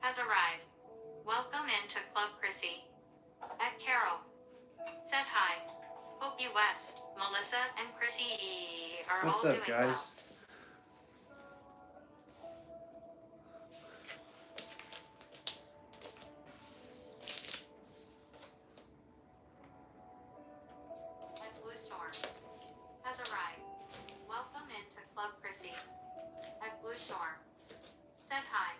has arrived. Welcome into Club Chrissy. At Carol. Said hi. Hope you West, Melissa, and Chrissy are What's all up, doing guys? well. At Blue Storm. Has arrived. Welcome into Club Chrissy. At Blue Storm. Said hi.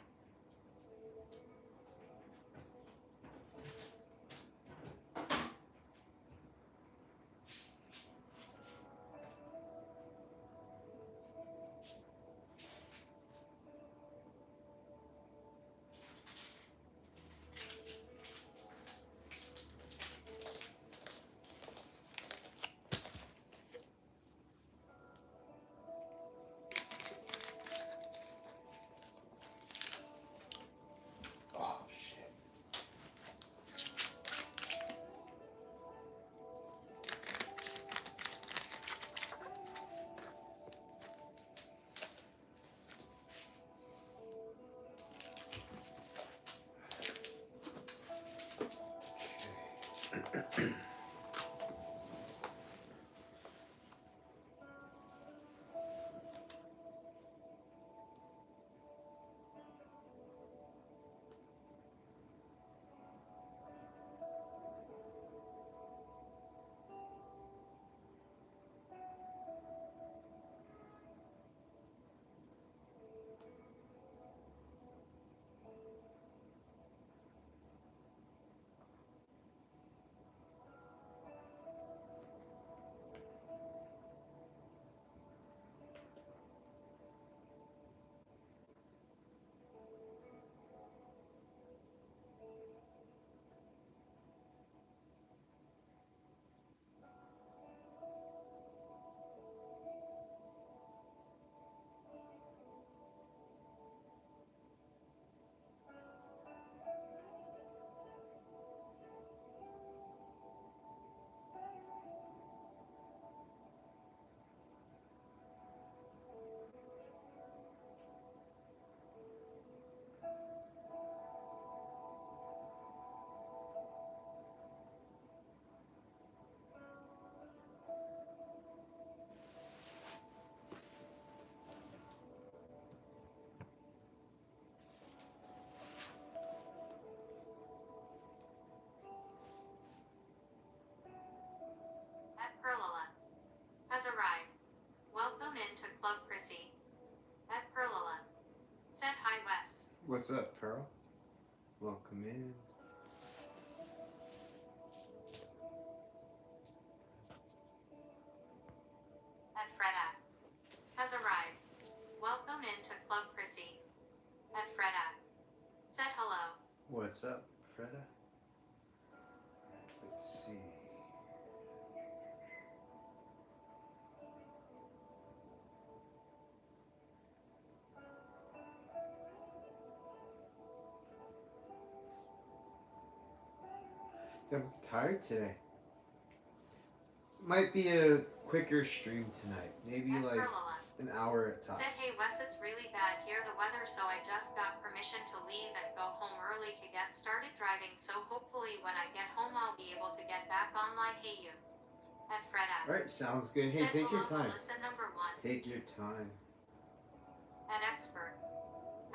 Oh, shit. Okay. At Perlala. Has arrived. Welcome into Club Chrissy. At Perlala. Said hi Wes. What's up, Pearl? Welcome in. At Freda. Has arrived. Welcome into Club Chrissy. At Freda. Said hello. What's up, Freda? Let's see. I'm tired today. Might be a quicker stream tonight. Maybe At like Perlala. an hour at top. Said hey Wes, it's really bad here the weather, so I just got permission to leave and go home early to get started driving, so hopefully when I get home I'll be able to get back online. Hey you. At Freda. Alright, sounds good. Hey, Said take your hello time. Melissa number 1. Take your time. At Expert.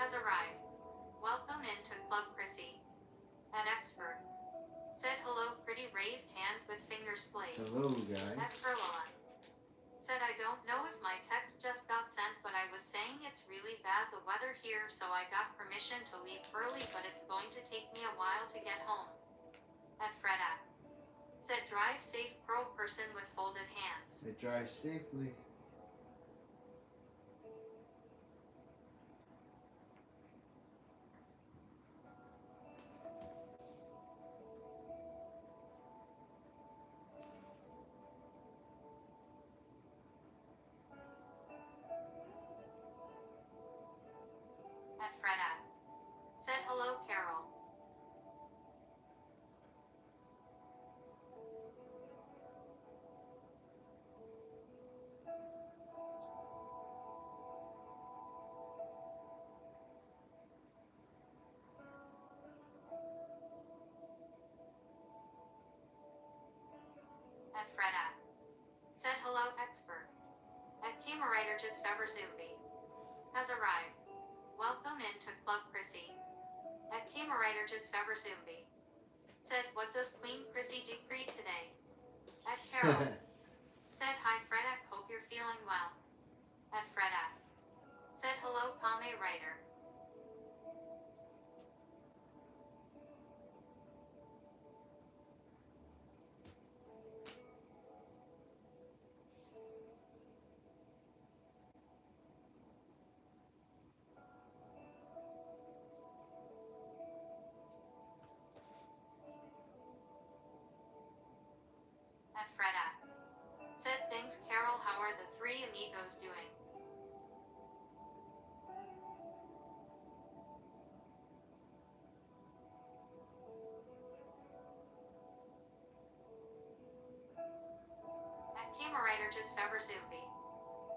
Has arrived. Welcome into Club Chrissy. At Expert. Said hello pretty raised hand with finger splayed. Hello, guys. At Perlala. Said I don't know if my text just got sent, but I was saying it's really bad the weather here, so I got permission to leave early, but it's going to take me a while to get home. At Freda. Said drive safe Pearl person with folded hands. I drive safely. At Freda. Said hello Carol. At Freda. Said hello expert. At Kamerwriter Jitsveverzumbi. Has arrived. Welcome into Club Chrissy. At Kamerwriter Jitsveverzumbi. Said what does Queen Chrissy decree today? At Carol. Said hi Freda, hope you're feeling well. At Freda. Said hello Kame Writer. At Freda. Said thanks Carol, how are the three amigos doing? At Kamerwriter Jitsveverzumbi.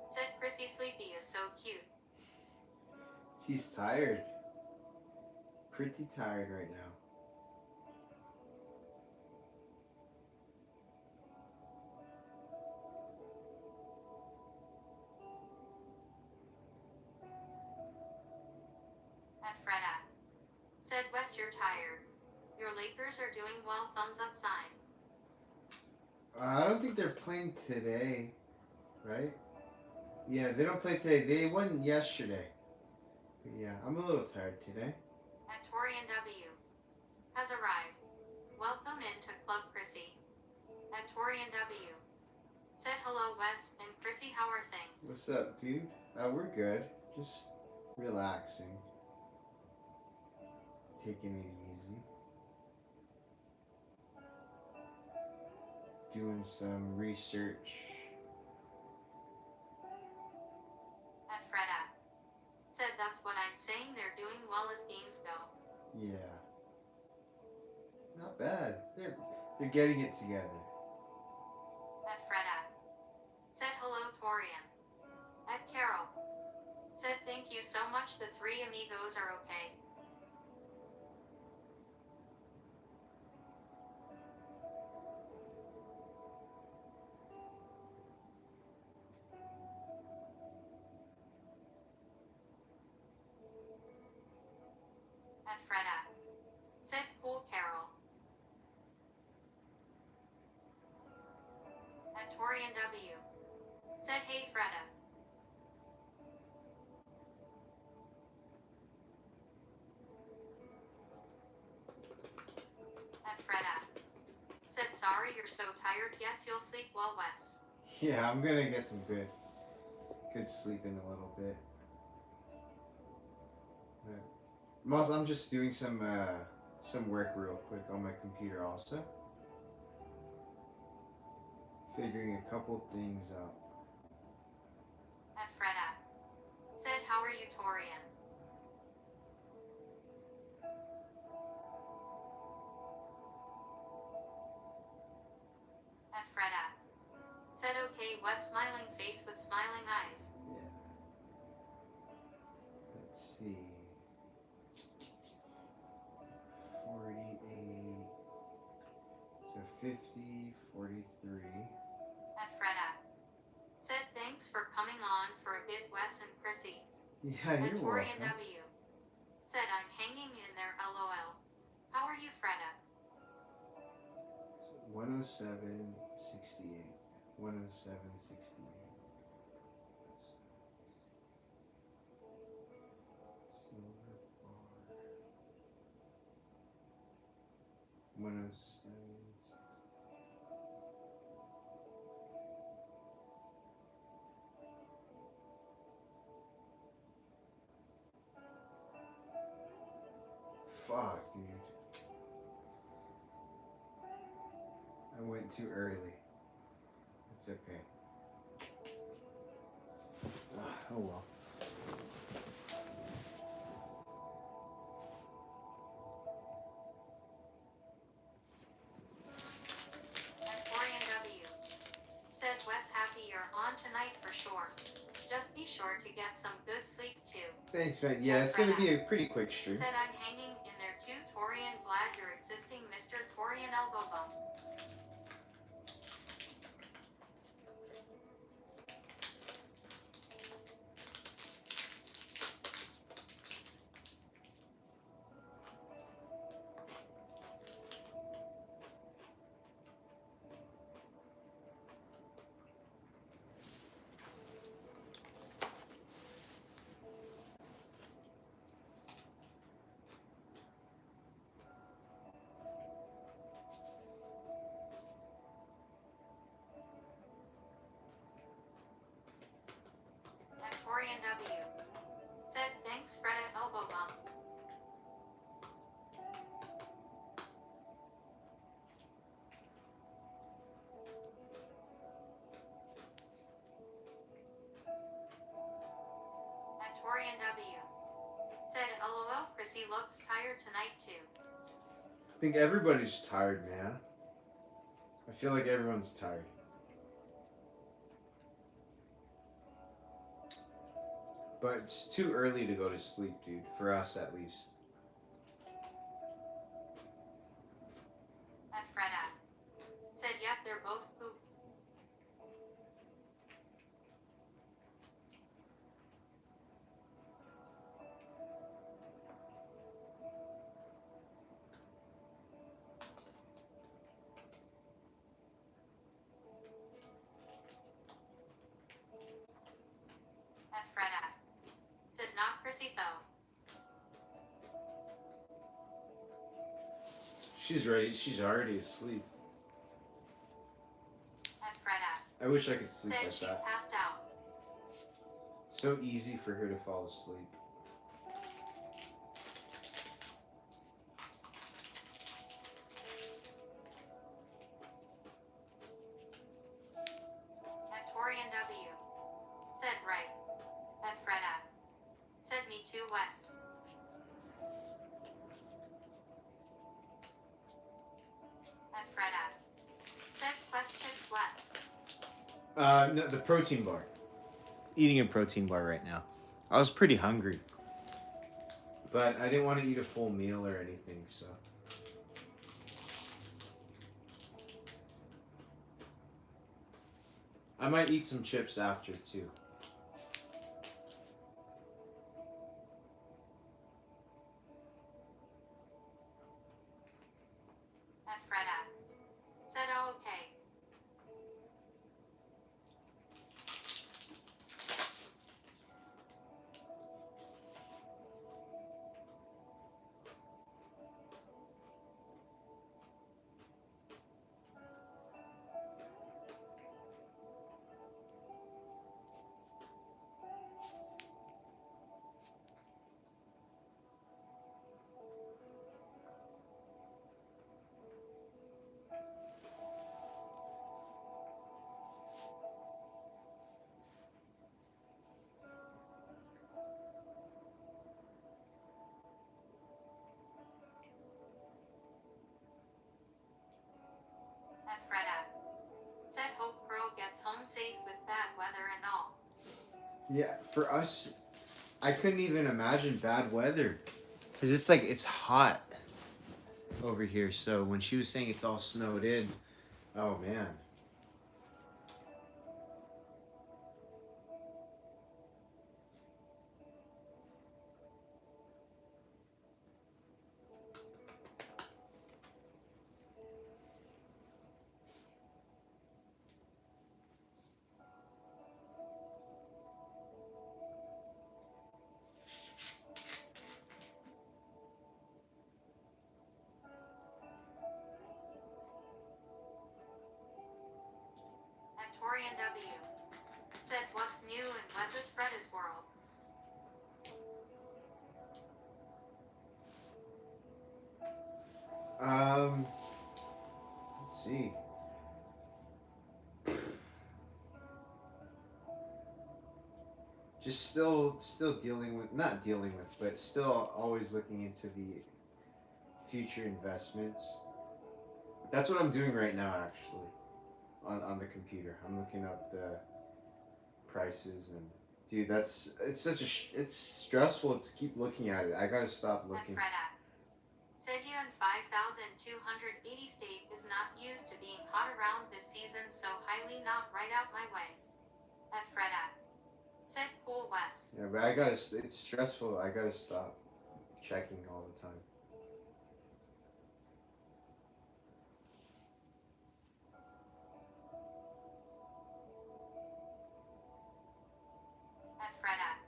Said Chrissy Sleepy is so cute. She's tired. Pretty tired right now. At Freda. Said Wes, you're tired. Your Lakers are doing well, thumbs up sign. I don't think they're playing today, right? Yeah, they don't play today. They won yesterday. But yeah, I'm a little tired today. At Torian W. Has arrived. Welcome into Club Chrissy. At Torian W. Said hello Wes and Chrissy, how are things? What's up, dude? We're good. Just relaxing. Taking it easy. Doing some research. At Freda. Said that's what I'm saying, they're doing well as games go. Yeah. Not bad. They're getting it together. At Freda. Said hello Torian. At Carol. Said thank you so much, the three amigos are okay. At Freda. Said cool Carol. At Torian W. Said hey Freda. At Freda. Said sorry you're so tired, guess you'll sleep well Wes. Yeah, I'm gonna get some good sleep in a little bit. I'm just doing some work real quick on my computer also. Figuring a couple things out. At Freda. Said how are you Torian? At Freda. Said okay Wes, smiling face with smiling eyes. Yeah. Let's see. 48. So 50, 43. At Freda. Said thanks for coming on for a bit Wes and Chrissy. Yeah, At you're Torian welcome. W. Said I'm hanging in there LOL. How are you Freda? 107, 68. 107, 68. Silver bar. 107, 68. Fuck, dude. I went too early. It's okay. Oh well. At Torian W. Said Wes, happy you're on tonight for sure. Just be sure to get some good sleep too. Thanks, man. Yeah, it's gonna be a pretty quick stream. Said I'm hanging in there too Torian, glad you're existing Mr. Torian elbow bump. Thanks, Fred at elbow bump. At Torian W. Said, LOL, Chrissy looks tired tonight too. I think everybody's tired, man. I feel like everyone's tired. But it's too early to go to sleep, dude. For us, at least. At Fred at. Said, yep, they're both poop. At Fred at. Said, not Chrissy though. She's ready. She's already asleep. At Fred at. I wish I could sleep Said like she's that. passed out. So easy for her to fall asleep. At Torian W. Said, right. At Fred at. Said, me too, Wes. At Fred at. Said, questions, Wes. No, the protein bar. Eating a protein bar right now. I was pretty hungry. But I didn't want to eat a full meal or anything, so. I might eat some chips after, too. At Fred at. Said, oh, okay. At Fred at. Said, hope Pearl gets home safe with bad weather and all. Yeah, for us, I couldn't even imagine bad weather. Because it's like, it's hot over here. So when she was saying it's all snowed in, oh man. At Torian W. Said, what's new in Wes's Fred's world? Let's see. Just still dealing with, not dealing with, but still always looking into the future investments. That's what I'm doing right now, actually, on the computer. I'm looking up the prices and, dude, it's stressful to keep looking at it. I gotta stop At looking. Fred at. Said UN 5280 state is not used to being hot around this season, so highly not right out my way. At Fred at. Said, cool, Wes. Yeah, but it's stressful. I gotta stop checking all the time. At Fred at.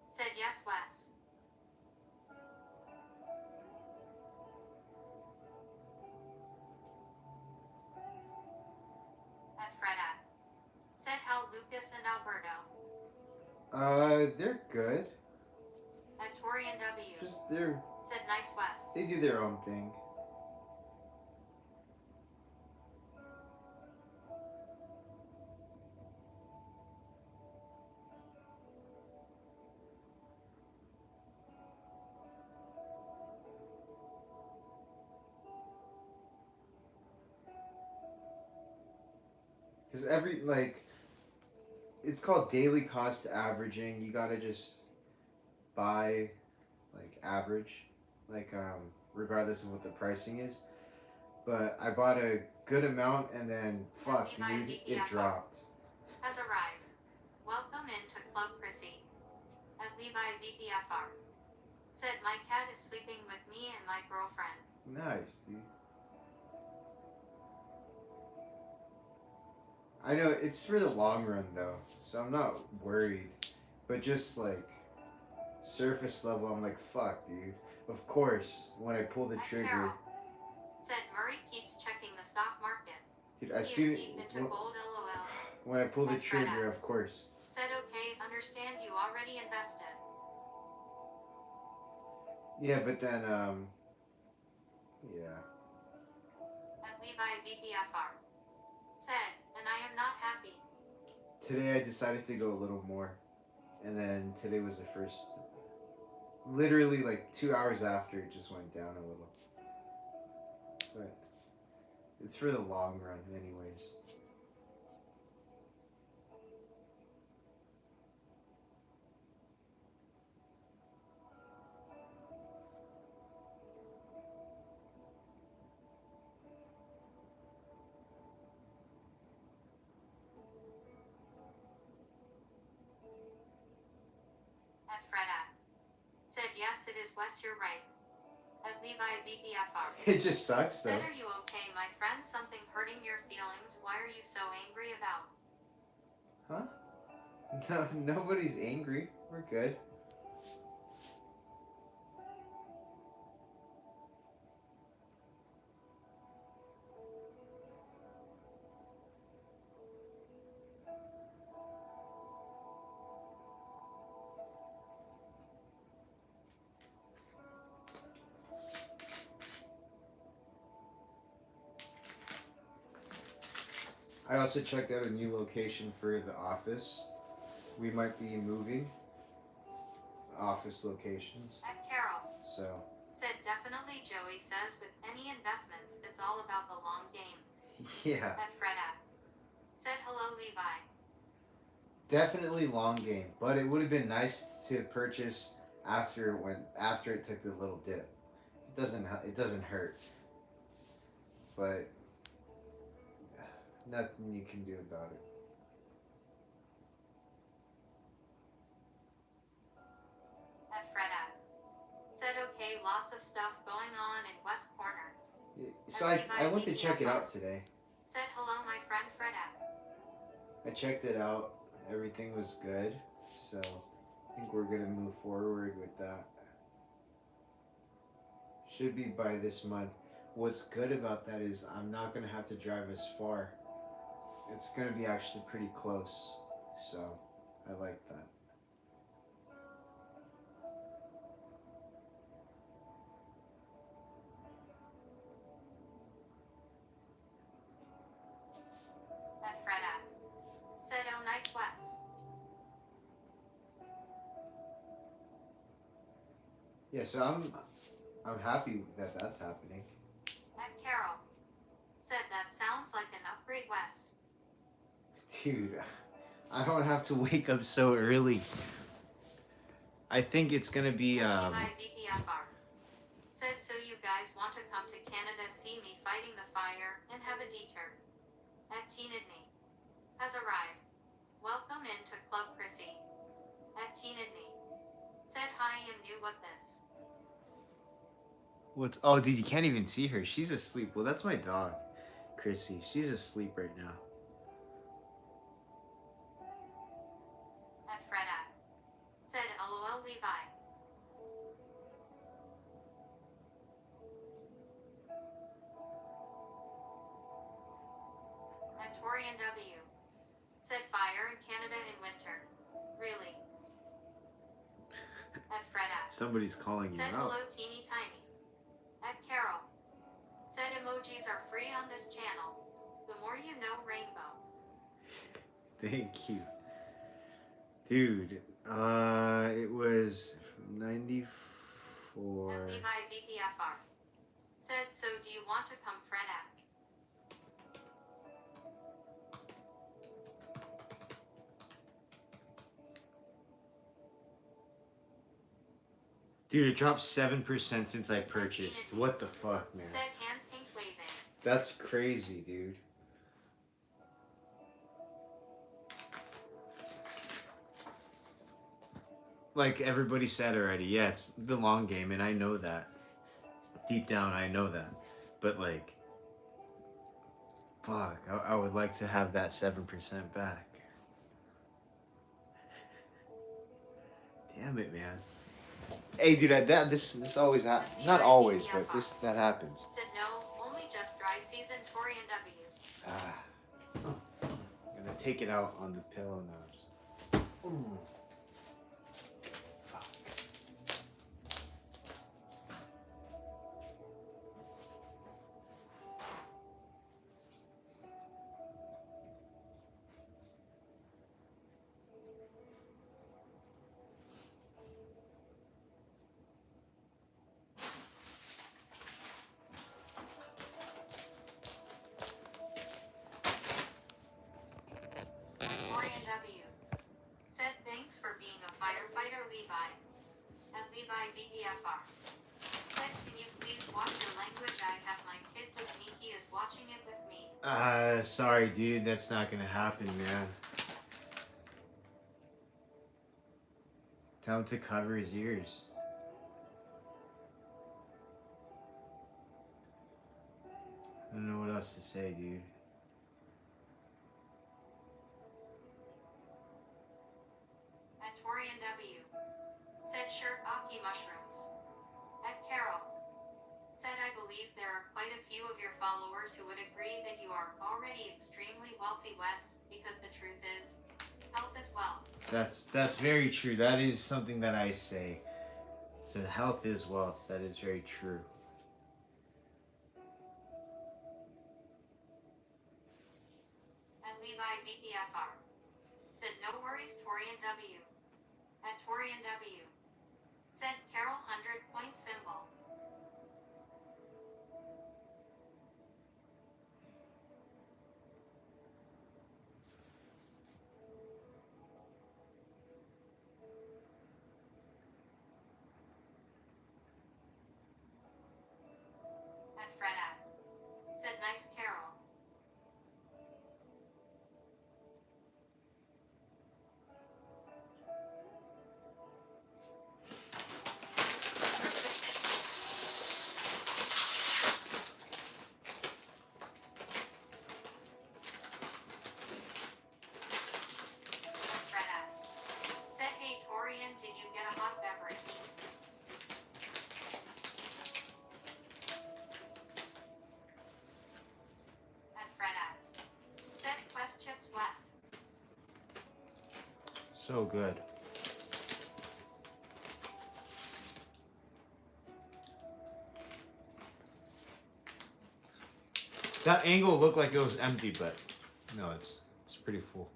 Said, yes, Wes. At Fred at. Said, how Lucas and Alberto. They're good. At Torian W. Just said nice Wes. they do their own thing. Because it's called daily cost averaging. You gotta just buy, average, regardless of what the pricing is. But I bought a good amount and then, fuck, dude, it dropped. Has arrived. Welcome into Club Chrissy. At Levi VPFR. Said my cat is sleeping with me and my girlfriend. Nice, dude. I know it's for the long run though, so I'm not worried. But just surface level, I'm like, fuck, dude. Of course, when I pull the trigger. Carol. Said Murray keeps checking the stock market. Dude, I he see is deep into gold, LOL. When I pull the trigger, of course. Said okay, understand you already invested. Yeah, but then, yeah. At Levi VPFR. Said, and I am not happy. Today I decided to go a little more. And then today was the first, literally 2 hours after, it just went down a little. But it's for the long run anyways. At Freda. Said yes, it is Wes, you're right. At Levi VPFR. It just sucks though. Said are you okay, my friend? Something hurting your feelings? Why are you so angry about? Huh? No, nobody's angry. We're good. I also checked out a new location for the office. We might be moving office locations. At Carol. So. Said definitely Joey says with any investments, it's all about the long game. Yeah. At Freda. Said hello Levi. Definitely long game, but it would have been nice to purchase after it took the little dip. It doesn't hurt. But nothing you can do about it. At Freda. Said okay, lots of stuff going on in West Corner. Yeah, so I went to check it out today. Said hello my friend Freda. I checked it out. Everything was good. So I think we're going to move forward with that. Should be by this month. What's good about that is I'm not going to have to drive as far. It's going to be actually pretty close. So I like that. At Freda. Said oh nice Wes. Yeah, so I'm happy that that's happening. At Carol. Said that sounds like an upgrade Wes. Dude, I don't have to wake up so early. I think it's gonna be Levi VPFR. Said so you guys want to come to Canada, see me fighting the fire, and have a detour. At Teenidney. Has arrived. Welcome into Club Chrissy. At Teenidney. Said hi, am new what this. Oh dude, you can't even see her. She's asleep. Well, that's my dog, Chrissy. She's asleep right now. At Freda. Said LOL Levi. At Torian W. Said fire in Canada in winter. Really? At Fred at. Somebody's calling you Said out. hello teeny tiny. At Carol. Said emojis are free on this channel. The more you know, Rainbow. Thank you. Dude, it was 94. And Levi VPFR. Said, so do you want to come Fred at? Dude, it dropped 7% since I purchased. What the fuck, man? Said hand pink waving. That's crazy, dude. Like everybody said already, yeah, it's the long game, and I know that. Deep down, I know that. But like, fuck, I would like to have that 7% back. Damn it, man. Hey, dude, this always happens. Not always, but that happens. Said no, only just dry season Torian W. I'm gonna take it out on the pillow now. Just. Fuck. Torian W. Said thanks for being a firefighter, Levi. And Levi VPFR. Said, can you please watch your language? I have my kid with me. He is watching it with me. Sorry, dude. That's not gonna happen, man. Tell him to cover his ears. I don't know what else to say, dude. At Torian W. Said shirt Aki mushrooms. At Carol. Said I believe there are quite a few of your followers who would agree that you are already extremely wealthy, Wes, because the truth is, health is wealth. That's very true. That is something that I say. So health is wealth. That is very true. At Levi VPFR. Said no worries, Torian W. At Torian W. Said Carol 100-point symbol. At Fred at. Said nice Carol. Fred at. Said hey Torian, did you get a hot beverage? At Fred at. Said Quest chips Wes. So good. That angle looked like it was empty, but no, it's pretty full.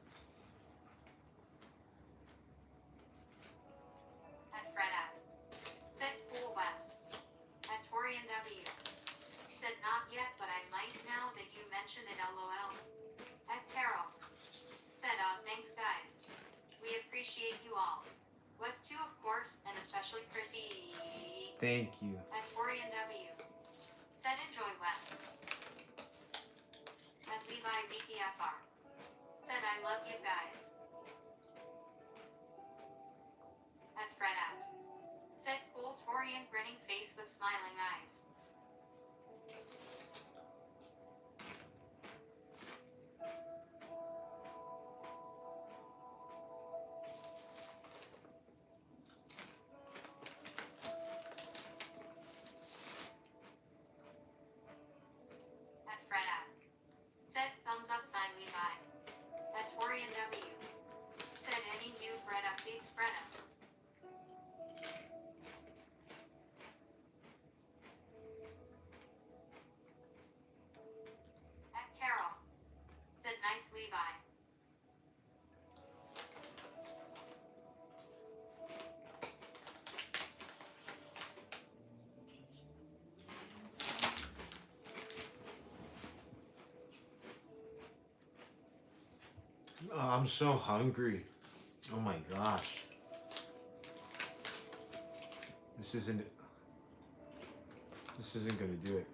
At Fred at. Said cool Wes. At Torian W. Said not yet, but I might now that you mention it, lol. At Carol. Said thanks guys. We appreciate you all. Wes too, of course, and especially Chrissy. Thank you. At Torian W. Said enjoy Wes. At Levi VPFR. Said I love you guys. At Fred at. Said cool Torian grinning face with smiling eyes. At Fred at. Said thumbs up sign Levi. At Torian W. Said any new bread updates Fred up. Levi. Oh, I'm so hungry. Oh my gosh. This isn't gonna do it.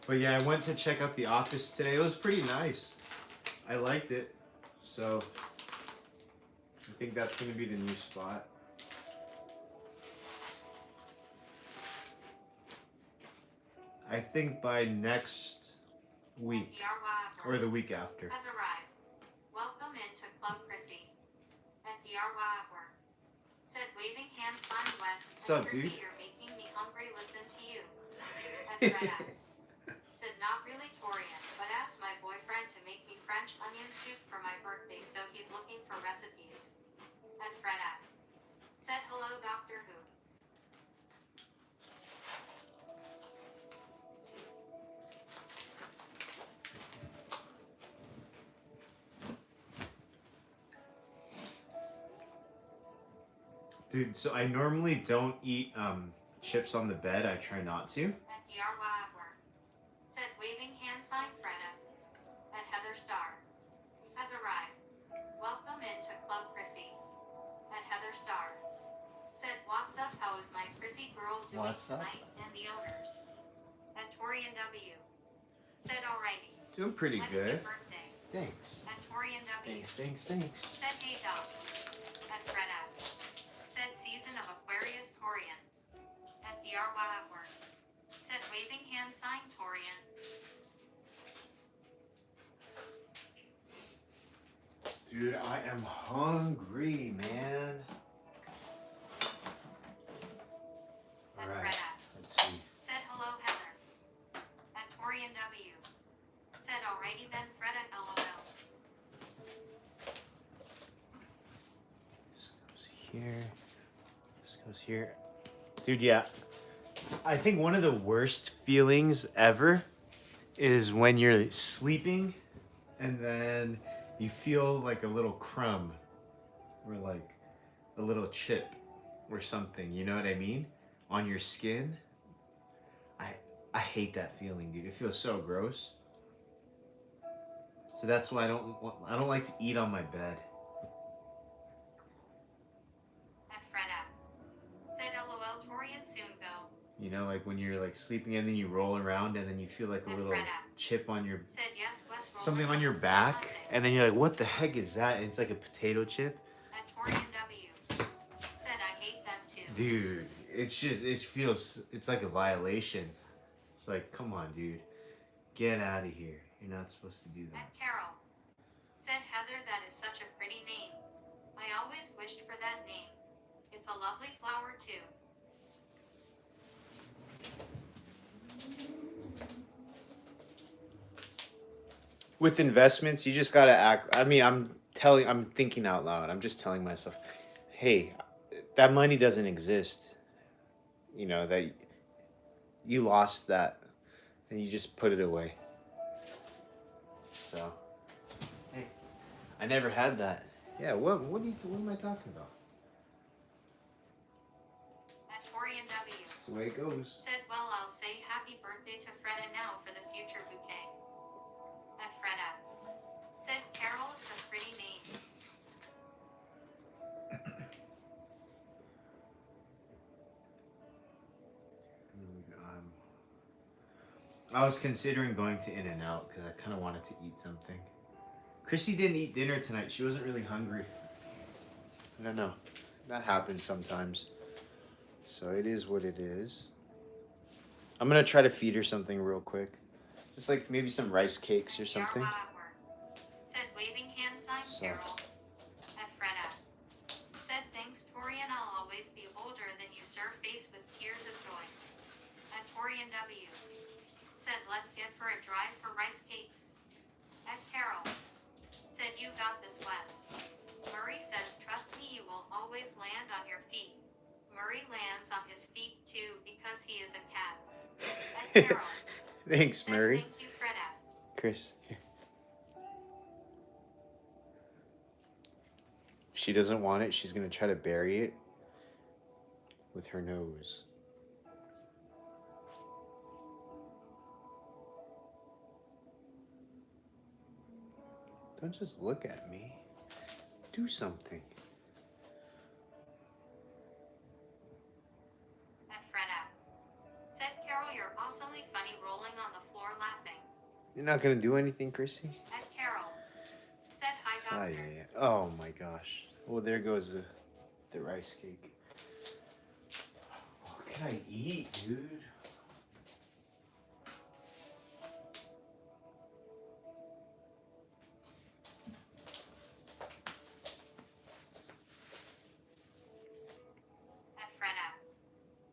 But yeah, I went to check out the office today. It was pretty nice. I liked it. So I think that's gonna be the new spot. I think by next week or the week after. Has arrived. Welcome into Club Chrissy. At DRY work. Said waving hand sign West. What's up, Chrissy, dude? you're making me hungry. Listen to you. At Fred said not really Torian, but asked my boyfriend to make me French onion soup for my birthday, so he's looking for recipes. At Fred said hello, Doctor Who. Dude, so I normally don't eat chips on the bed. I try not to. At DRY work. Said waving hand sign Freda. At Heather Star. Has arrived. Welcome into Club Chrissy. At Heather Star. Said what's up, how is my Chrissy girl doing What's up? tonight? And the owners. At Torian W. Said alrighty. Doing pretty When is good. your birthday? Thanks. At Torian W. Thanks. Said hey dog. At Freda. Said season of Aquarius Torian. At DRY work. Said waving hand sign Torian. Dude, I am hungry, man. At Alright, Freda. let's see. Said hello Heather. At Torian W. Said alrighty then Freda LOL. This goes here. This goes here. Dude, yeah. I think one of the worst feelings ever is when you're sleeping and then you feel like a little crumb or like a little chip or something, you know what I mean? On your skin. I hate that feeling, dude. It feels so gross. So that's why I don't like to eat on my bed. At Freda. Said LOL Torian soon go. You know, like when you're like sleeping and then you roll around and then you feel like a At little Freda. chip on your Said yes West something rolling on your up back Monday. and then you're like, what the heck is that? And it's like a potato chip. At Torian W. Said I hate that too. Dude, it's like a violation. It's like, come on, dude. Get out of here. You're not supposed to do that. At Carol. Said Heather that is such a pretty name. I always wished for that name. It's a lovely flower too. With investments, you just gotta act. I mean, I'm thinking out loud. I'm just telling myself, hey, that money doesn't exist. You know, that you lost that and you just put it away. So, hey, I never had that. Yeah, what am I talking about? At Torian W. That's the way it goes. Said well I'll say happy birthday to Freda now for the future bouquet. At Freda. Said Carol is a pretty name. I was considering going to In-N-Out because I kind of wanted to eat something. Chrissy didn't eat dinner tonight. She wasn't really hungry. I don't know. That happens sometimes. So it is what it is. I'm going to try to feed her something real quick. Just like maybe some rice cakes or something. Said waving hand sign So. Carol. At Freda. Said thanks Torian I'll always be older than you sir face with tears of joy. At Torian W. Said let's get for a drive for rice cakes. At Carol. Said you got this, Wes. Murray says trust me, you will always land on your feet. Murray lands on his feet too because he is a cat. At Carol. Thanks, Said, Murray. thank you, Freda. Chris, here. She doesn't want it. She's going to try to bury it with her nose. Don't just look at me. Do something. At Freda. Said Carol, you're awesomely funny rolling on the floor laughing. You're not going to do anything, Chrissy? At Carol. Said hi, Ah, doctor. yeah. Oh my gosh. Well, there goes the rice cake. What can I eat, dude? At Freda.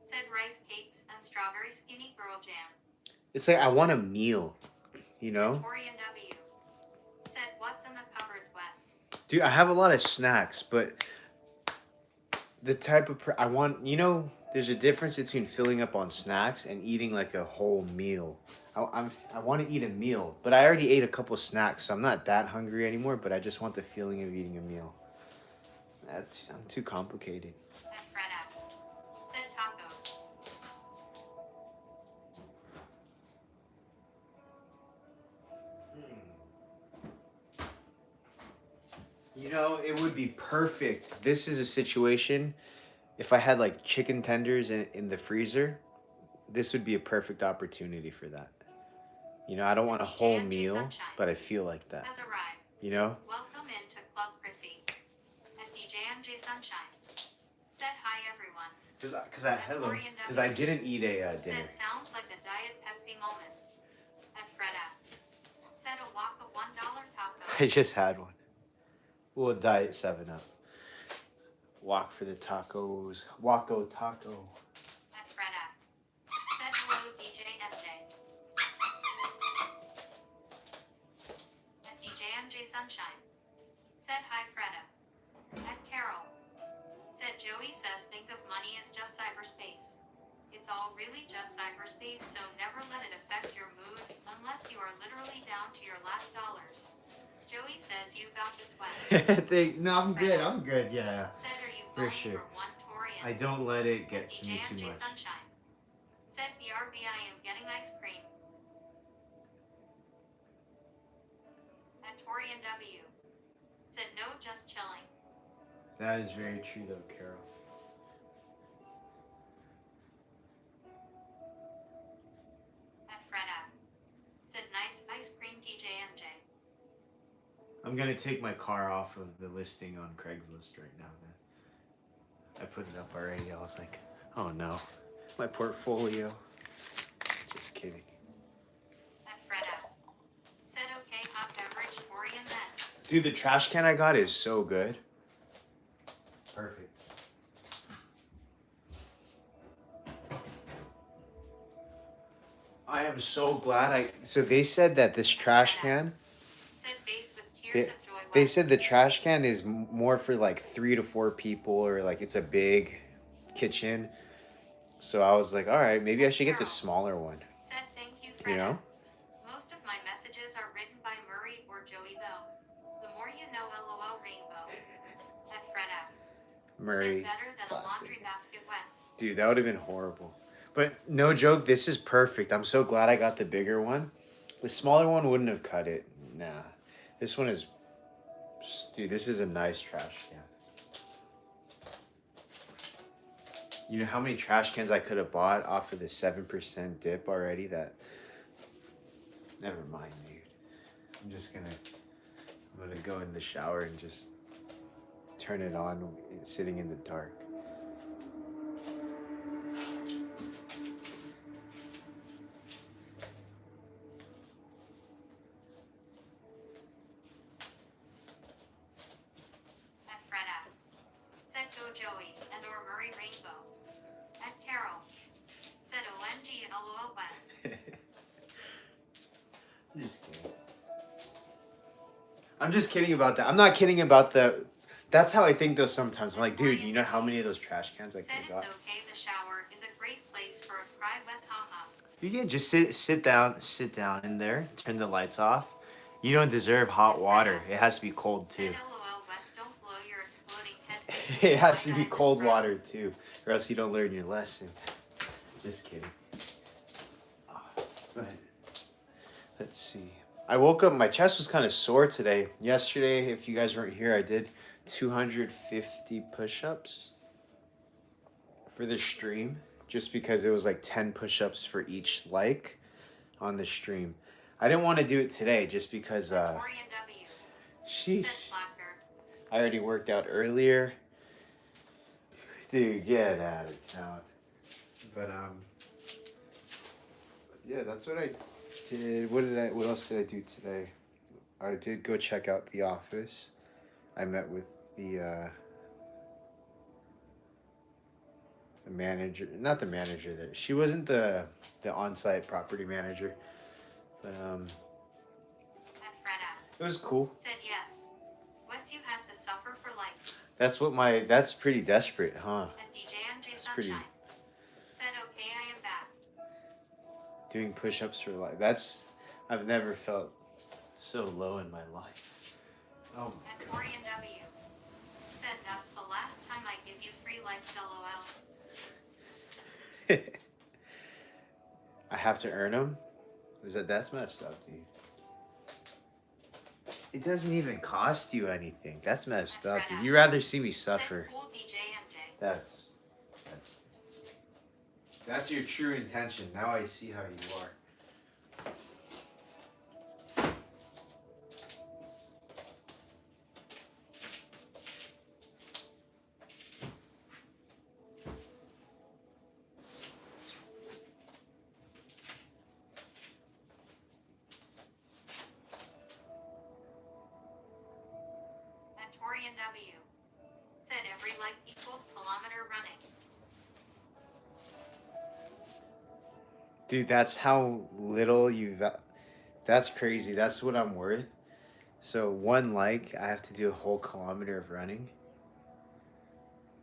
Said rice cakes and strawberry skinny girl jam. It's like I want a meal, you know? Torian W. Said what's in the cupboards, Wes? Dude, I have a lot of snacks, but the type of I want, you know, there's a difference between filling up on snacks and eating like a whole meal. I want to eat a meal, but I already ate a couple snacks, so I'm not that hungry anymore. But I just want the feeling of eating a meal. I'm too complicated. At Freda. Said tacos. You know, it would be perfect. This is a situation. If I had like chicken tenders in the freezer, this would be a perfect opportunity for that. You know, I don't want a whole meal, but I feel like that. Has arrived. You know? Welcome into Club Chrissy. At DJMJ Sunshine. Said hi, everyone. Because I didn't eat a dinner. Said sounds like a Diet Pepsi moment. At Freda. Said a wok of $1 taco. I just had one. Well, Diet 7-Up. Walk for the tacos. Waco taco. At Freda. Said hello, DJ MJ. At DJ MJ Sunshine. Said hi, Freda. At Carol. Said Joey says think of money as just cyberspace. It's all really just cyberspace, so never let it affect your mood unless you are literally down to your last dollars. Joey says you got this, Wes. No, I'm good. I'm good. Yeah. Said are you For going sure. for one Torian? I don't let it At get to me too DJ much. Sunshine. Said BRB I am getting ice cream. At Torian W. Said no, just chilling. That is very true, though, Carol. At Freda. Said nice ice cream, DJ MJ. I'm gonna take my car off of the listing on Craigslist right now. Then I put it up already. I was like, oh no, my portfolio. Just kidding. At Freda. Said okay, hot beverage, Torian then. Dude, the trash can I got is so good. Perfect. I am so glad so they said that this trash can, Said face with tears of joy. they Wes. said the trash can is more for like 3 to 4 people, or like it's a big kitchen. So I was like, all right, maybe I should get the smaller one. Said thank you, Freda. You know? Most of my messages are written by Murray or Joey though. The more you know, LOL Rainbow. At Freda. Murray. Said better than a classic. laundry basket, Wes. Dude, that would have been horrible. But no joke, this is perfect. I'm so glad I got the bigger one. The smaller one wouldn't have cut it. Nah. This one is... Dude, this is a nice trash can. You know how many trash cans I could have bought off of the 7% dip already? That... Never mind, dude. I'm just gonna... I'm gonna go in the shower and just turn it on sitting in the dark. At Freda. Said go Joey and or Murray Rainbow. I'm just kidding about that. I'm not kidding about the. That's how I think though sometimes. I'm like, dude, you know how many of those trash cans I Said could it's have got? okay. The shower is a great place for a cry. West haha. You can just sit down in there, turn the lights off. You don't deserve hot water. It has to be cold too. Said LOL West, don't blow your exploding head. It has to White be eyes and cold brown. water too, or else you don't learn your lesson. Just kidding. But let's see. I woke up. My chest was kind of sore today. Yesterday, if you guys weren't here, I did 250 push-ups for the stream, just because it was like 10 push-ups for each like on the stream. I didn't want to do it today just because Torian W. sheesh. Said slacker. I already worked out earlier. Dude, get out of town. But yeah, that's what I did. What else did I do today? I did go check out the office. I met with the manager, not the manager there. She wasn't the on-site property manager. But And Freda. it was cool. Said yes. Wes, you had to suffer for likes. That's pretty desperate, huh? And DJ MJ That's Sunshine. pretty- Said okay, I am back. Doing push-ups for life. I've never felt so low in my life. Oh my And Torian W. Said that's the last time I give you free likes. LOL. god. I have to earn them? That's messed up, dude. It doesn't even cost you anything. That's messed up, dude. You'd rather see me suffer. Said cool DJ MJ. That's your true intention. Now I see how you are. And Torian W. Said every like equals kilometer running. Dude, that's how little that's crazy. That's what I'm worth. So one like, I have to do a whole kilometer of running.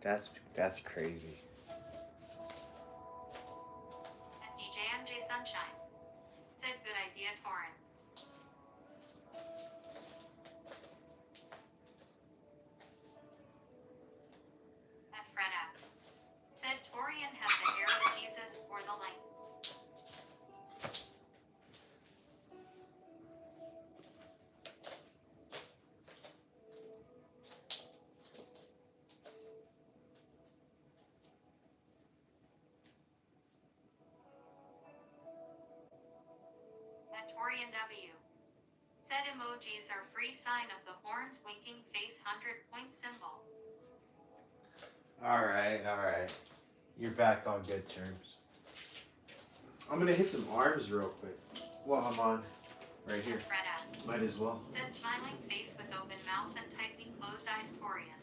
That's crazy. And DJ MJ Sunshine. Said good idea, Torin. And Freda. Said Torian has the hair of Jesus or the length. And Torian W. Said emojis are free sign of the horns winking face 100-point symbol. All right. You're back on good terms. I'm gonna hit some arms real quick while I'm on right here. And Freda. Might as well. Said smiling face with open mouth and tightly closed eyes, Torian.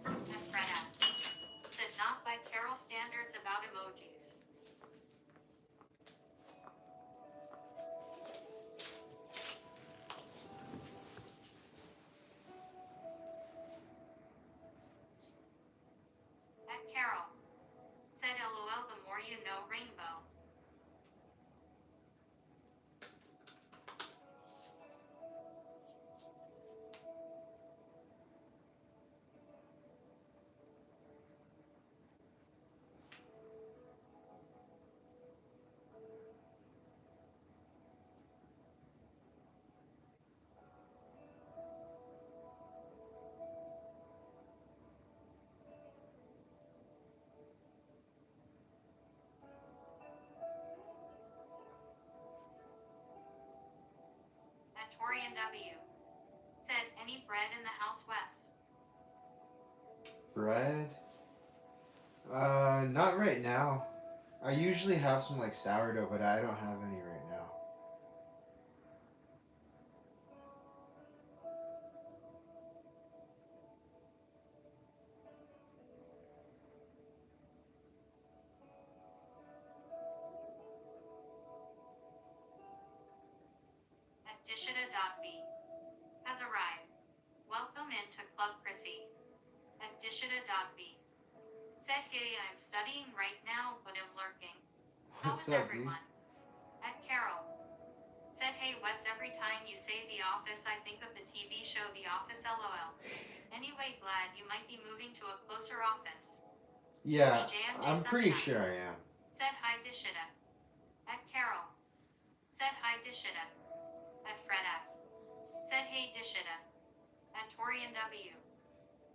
And Freda. Said not by Carol standards about emojis. And Carol. Said LOL the more you know, rainbow. And Torian W. Said any bread in the house, Wes. Bread? Not right now. I usually have some like sourdough, but I don't have any right now. At Dishita.b has arrived. Welcome into Club Chrissy. At Dishita.b said, hey, I'm studying right now, but I'm lurking. How What's is up, dude? everyone? At Carol said, hey Wes, every time you say The Office, I think of the TV show The Office, lol. Anyway, glad you might be moving to a closer office. Yeah, DJMJ I'm pretty Sunshine sure I am. said, hi Dishita. At Carol said, hi Dishita. At Freda said, hey Dishita. At Torian W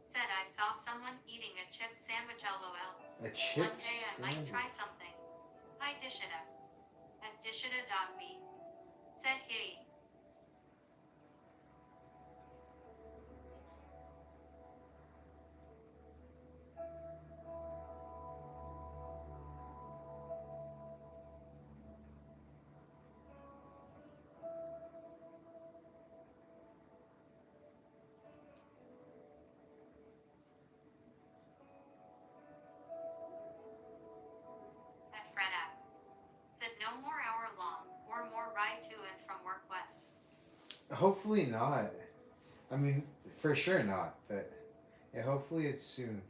said, I saw someone eating a chip sandwich, lol. A chip One day I might sandwich. try something. Hi Dishita. At Dishita.b said, hey. At Freda said, no more hour long or more ride to and from work, Wes. Hopefully not. I mean, for sure not, but yeah, hopefully it's soon.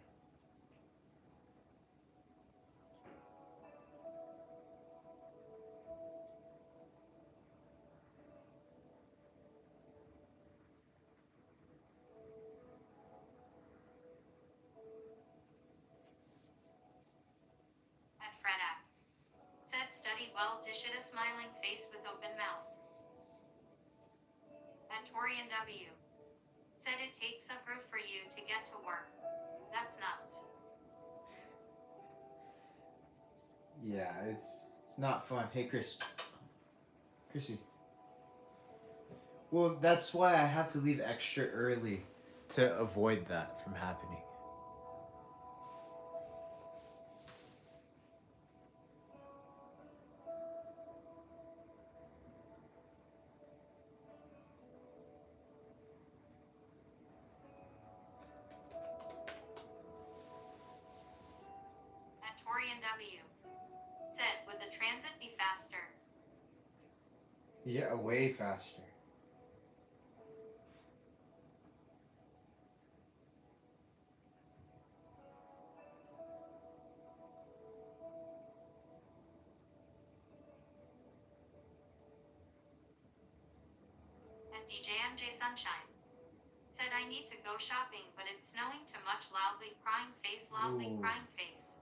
At Freda said, study well, Dishita smiling face with open mouth. At Torian W said, it takes a proof for you to get to work. That's nuts. Yeah, it's not fun. Hey, Chrissy. Well, that's why I have to leave extra early to avoid that from happening. At Torian W said, would the transit be faster? Yeah, way faster. At DJMJ Sunshine said, I need to go shopping, but it's snowing too much, loudly crying face, loudly Ooh. crying face.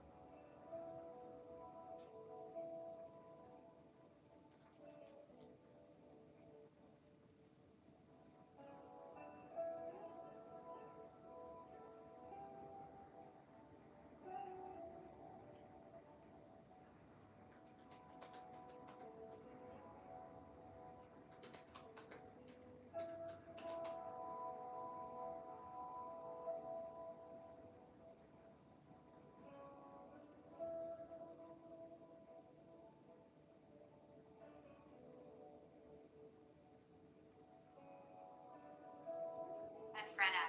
At Freda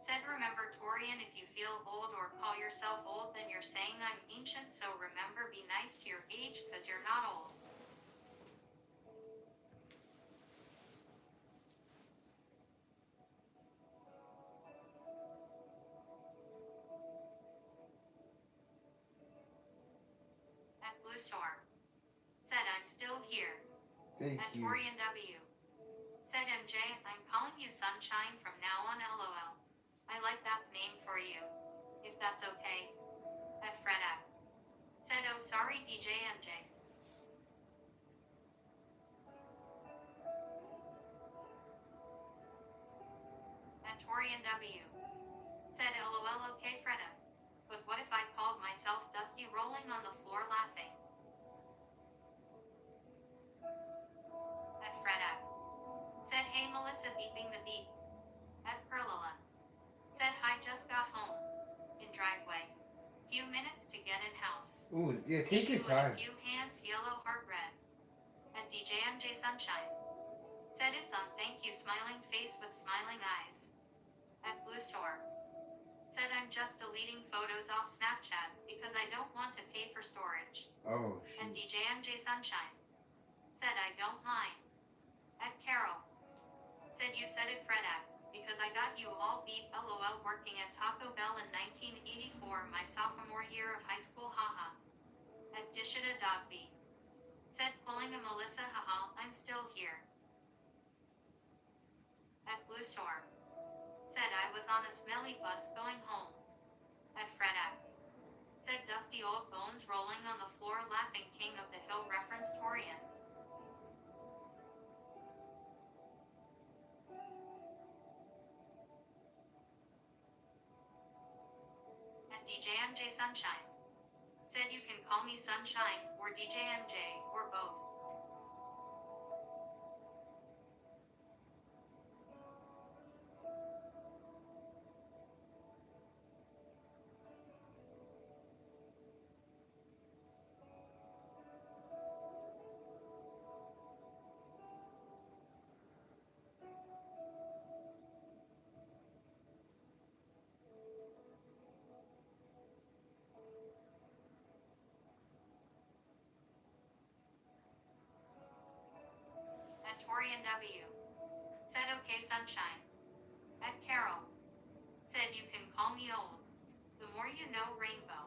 said, remember Torian, if you feel old or call yourself old, then you're saying I'm ancient, so remember, be nice to your age, cause you're not old. At Blue Storm said, I'm still here. Thank At you. Torian W said, MJ, I'm calling you Sunshine from now on, lol. I like that's name for you. If that's okay. At Freda said, oh sorry DJ MJ. At Torian W said, lol, okay Freda. But what if I called myself Dusty rolling on the floor laughing? At Freda said, hey Melissa beeping the beep. At Perlala said, hi, just got home. In driveway. Few minutes to get in house. Ooh, yeah, See take your you in a time. few hands, yellow heart red. At DJ MJ Sunshine. Said it's on thank you smiling face with smiling eyes. At Blue Store. Said I'm just deleting photos off Snapchat because I don't want to pay for storage. Oh, And shoot. DJ MJ Sunshine. Said I don't mind. At Carol. Said you said it Fred at, because I got you all beat lol working at Taco Bell in 1984 my sophomore year of high school haha. At Dishita Dogby. Said pulling a Melissa haha I'm still here. At Blue Store. Said I was on a smelly bus going home. At Fred at. Said dusty old bones rolling on the floor laughing king of the hill reference Torian. At DJ MJ Sunshine. Said you can call me Sunshine, or DJ MJ, or both. At Torian W. Said okay Sunshine. At Carol. Said you can call me old. The more you know rainbow.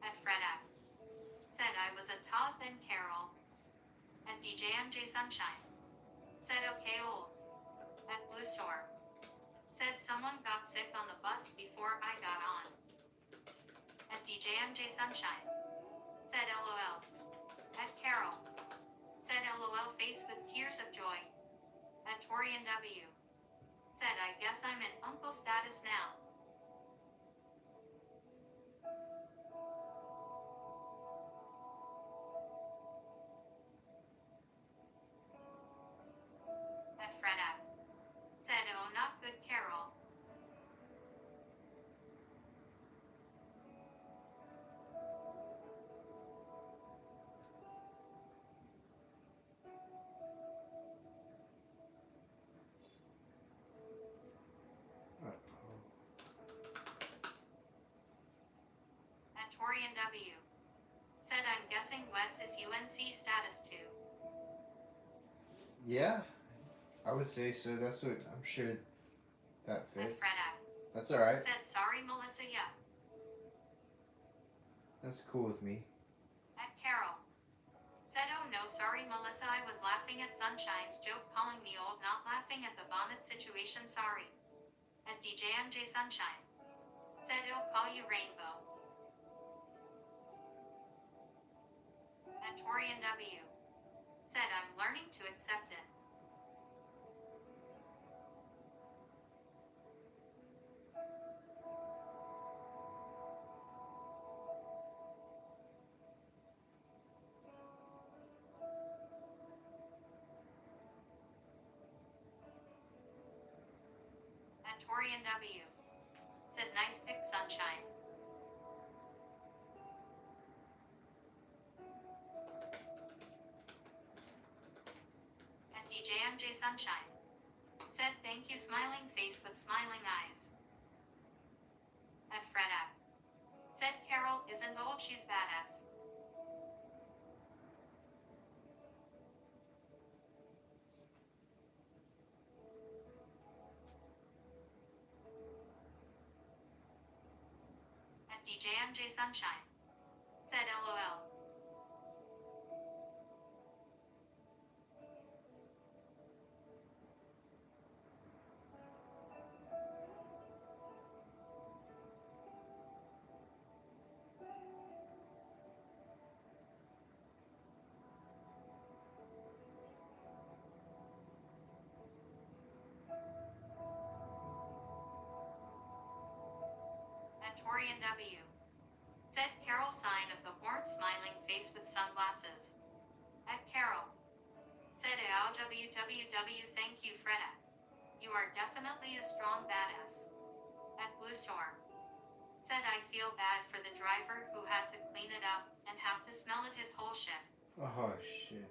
At Fred at. Said I was a top then Carol. At DJ MJ Sunshine. Said okay old. At Blue Store. Said someone got sick on the bus before I got on. At DJ MJ Sunshine. Said LOL. At Carol. Said LOL face with tears of joy. At Torian W. Said I guess I'm in uncle status now. At Fred at. Said oh not good Carol. At Torian W. Said I'm guessing Wes is UNC status too. Yeah, I would say so. That's what I'm sure that At fits. Fred at. That's alright. Said sorry Melissa yeah. That's cool with me. At Carol. Said oh no sorry Melissa I was laughing at Sunshine's joke calling me old not laughing at the vomit situation sorry. At DJ MJ Sunshine. Said he'll call you Rainbow. At Torian W. Said I'm learning to accept it. At Torian W. Said nice pick Sunshine. At DJ MJ Sunshine. Said thank you smiling face with smiling eyes. At Fred at. Said Carol isn't old she's badass. At DJ MJ Sunshine. Said LOL. At Torian W. Said Carol sign of the horn smiling face with sunglasses. At Carol. Said LWWW thank you Freda. You are definitely a strong badass. At Blue Store. Said I feel bad for the driver who had to clean it up and have to smell it his whole shift. Oh shit.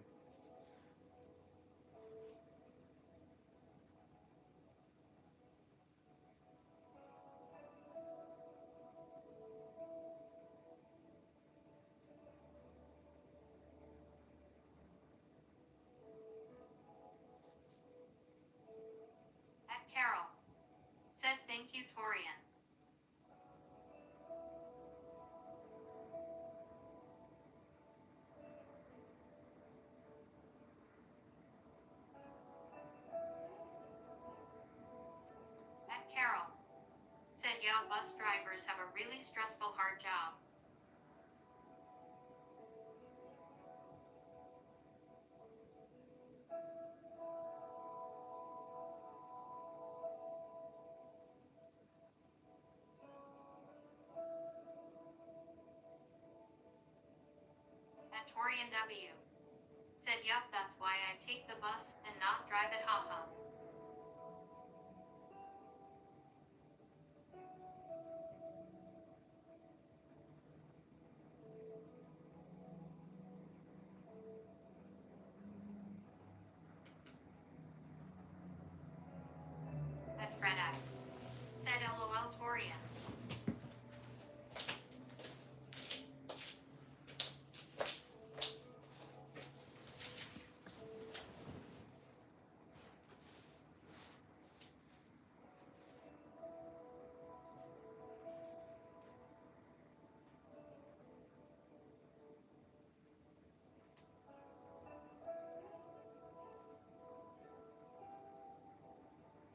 At Carol. Said thank you Torian. At Carol. Said yeah, bus drivers have a really stressful hard job. At Torian W. Said yup, that's why I take the bus and not drive it, haha. At Fredak. Said lol Torian.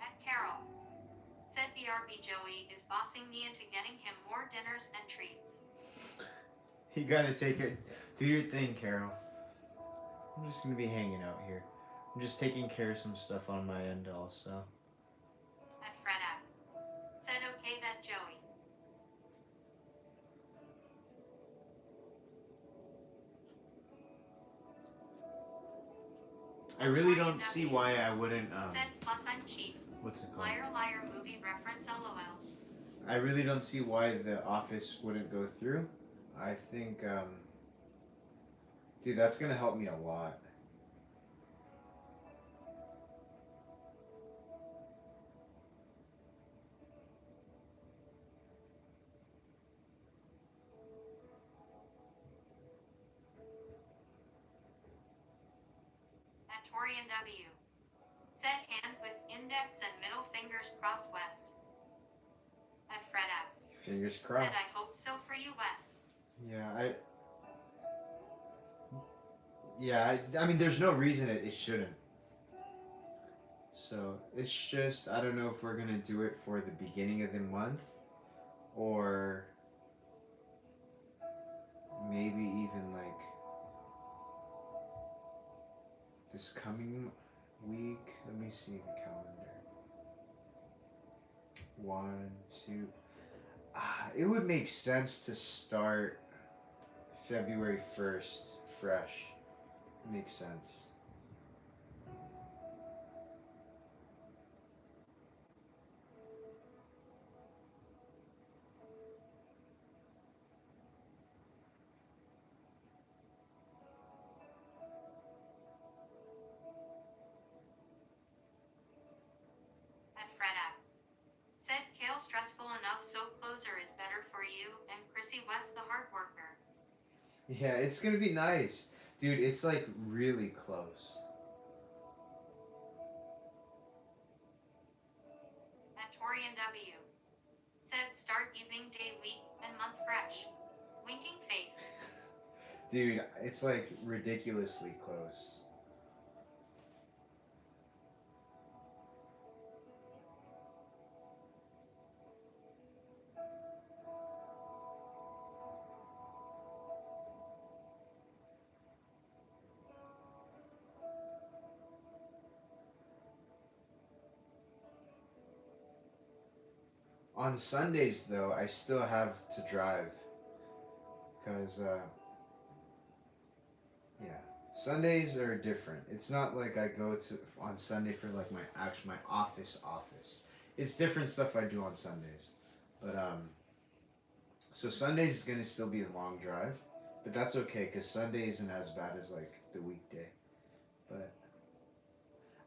At Carol. Said BRB Joey is bossing me into getting him more dinners and treats. You gotta take it. Do your thing, Carol. I'm just gonna be hanging out here. I'm just taking care of some stuff on my end also. At Fredak. Said okay that Joey. I really don't see why I wouldn't Said plus I'm cheap. what's it called? Liar liar movie reference lol. I really don't see why the office wouldn't go through. I think dude, that's gonna help me a lot. At Torian W. Said hand with index and middle fingers crossed Wes. At Fredak. Fingers crossed. Said I hope so for you Wes. I mean there's no reason it shouldn't. So it's just I don't know if we're gonna do it for the beginning of the month or maybe even like this coming week. Let me see the calendar. 1, 2. It would make sense to start February 1st fresh. Makes sense. At Fredak. Said Kale stressful enough so closer is better for you and Chrissy West the hard worker. Yeah, it's gonna be nice. Dude, it's like really close. At Torian W. Said start evening day week and month fresh. Winking face. Dude, it's like ridiculously close. On Sundays, though, I still have to drive. Because, yeah. Sundays are different. It's not like I go to on Sunday for like my office. It's different stuff I do on Sundays. But, So Sundays is gonna still be a long drive, but that's okay because Sunday isn't as bad as like the weekday. But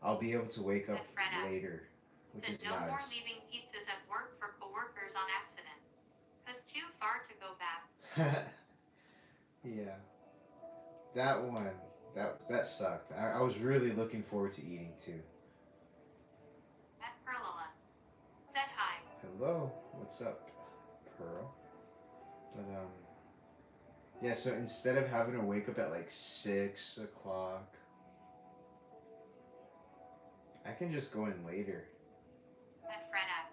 I'll be able to wake up At Freda. later, which Said is no more nice. leaving pizzas at work for coworkers on accident. 'Cause too far to go back. Yeah, that one that sucked. I was really looking forward to eating too. At Perlala. Said hi. Hello, what's up, Pearl? But yeah. So instead of having to wake up at like 6 o'clock, I can just go in later. At Freda.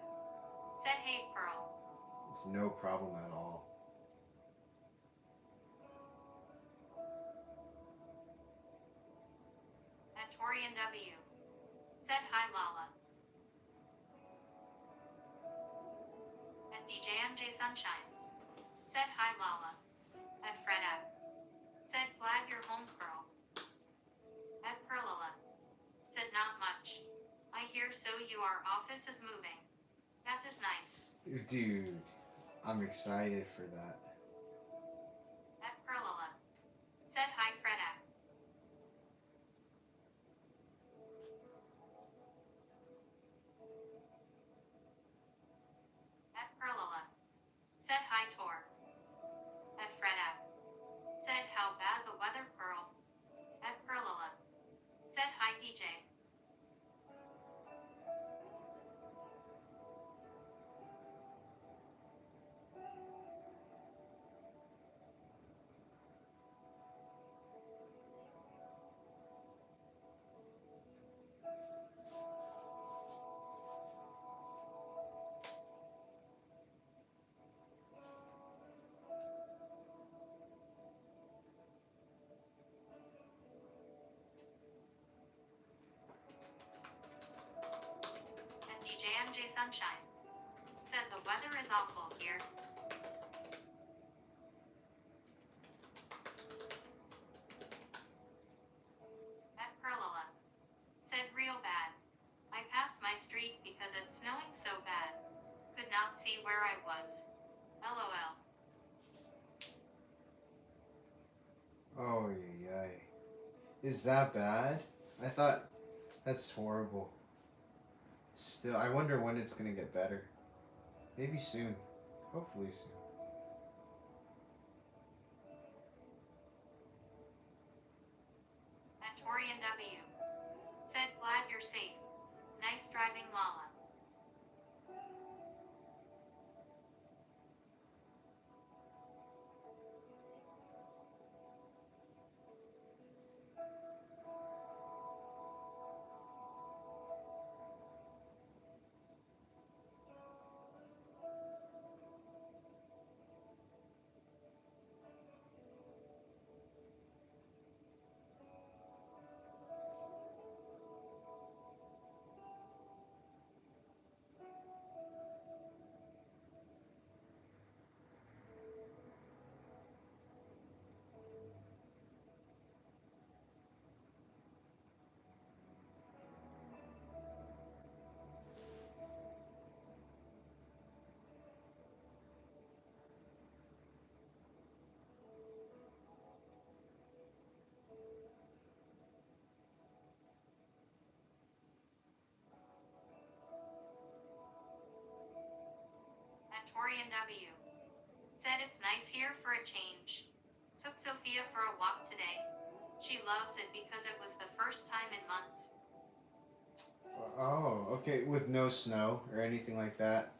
Said hey Pearl. It's no problem at all. At Torian W. Said hi Lala. At DJMJ Sunshine. Said hi Lala. At Freda. Said glad you're home Pearl. At Perlala. Said not much. I hear so your office is moving. That is nice. Dude, I'm excited for that. At Perlala. Said hi Freda. At Perlala. Said hi Tor. At Freda. Said how bad the weather Pearl. At Perlala. Said hi DJ. At DJMJ Sunshine. Said the weather is awful here. At Perlala. Said real bad. I passed my street because it's snowing so bad. Could not see where I was. LOL. Oh yeah. Is that bad? I thought that's horrible. Still, I wonder when it's gonna get better. Maybe soon. Hopefully soon. At Torian W. Said glad you're safe. Nice driving Lala. At Torian W. Said it's nice here for a change. Took Sophia for a walk today. She loves it because it was the first time in months. Oh, okay. With no snow or anything like that.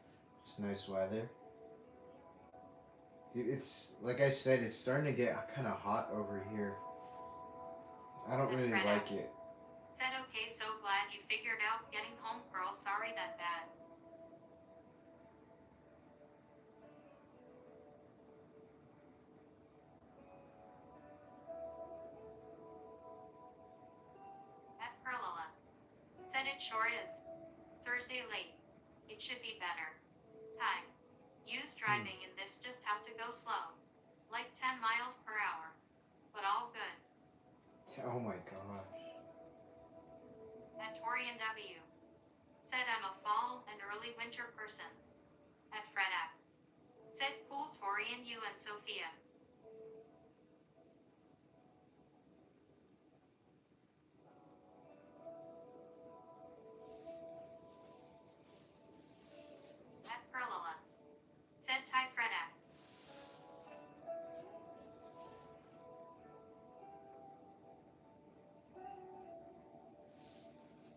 Just nice weather. Dude, it's like I said, it's starting to get kind of hot over here. I don't At really Freda. like it. Said okay so glad you figured out getting home Pearl sorry that bad. At Perlala. Said it sure is. Thursday late. It should be better. Time. Use driving in this just have to go slow. Like 10 miles per hour. But all good. Oh my gosh. At Torian W. Said I'm a fall and early winter person. At Freda. Said cool Torian, you and Sophia. At Perlala. Said Ty Fredak.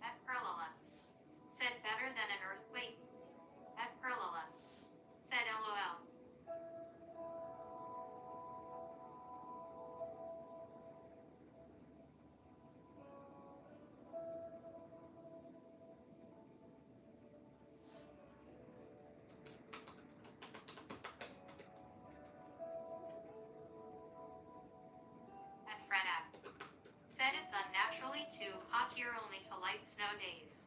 At Perlala. Said better than an earthquake. At Perlala. Said LOL. At Fredak. Said it's unnaturally too hot here only to light snow days.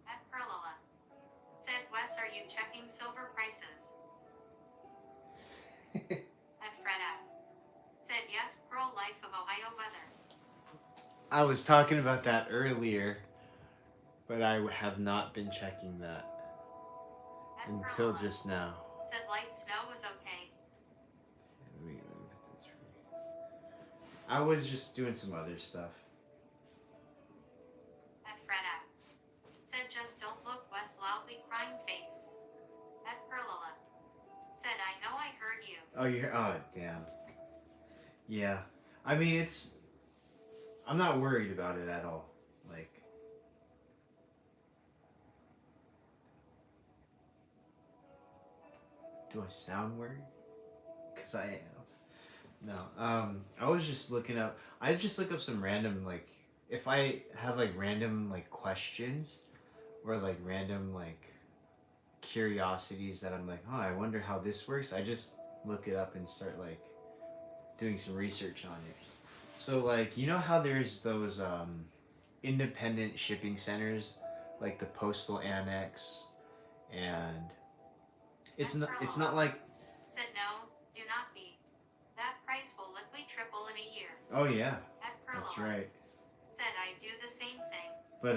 At Perlala. Said Wes, are you checking silver prices? At Fredak. Said yes, Pearl life of Ohio weather. I was talking about that earlier, but I have not been checking that At until Perlala. just now. Said light snow was okay. Let me put this right. I was just doing some other stuff. At Fredak. Said just don't look Wes loudly crying face. At Perlala. Said I know I heard you. Oh, oh, damn. Yeah. I mean, I'm not worried about it at all. Like, do I sound worried? Because I am. No. I was just looking up. I just look up some random, like, if I have, like, random, like, questions or, like, random, like, curiosities that I'm like, oh, I wonder how this works. I just look it up and start, like, doing some research on it. So, like, you know how there's those independent shipping centers, like the Postal Annex, and it's not like. Said no, do not be. That price will likely triple in a year. Oh yeah, At Perlala. that's right. Said I do the same thing. But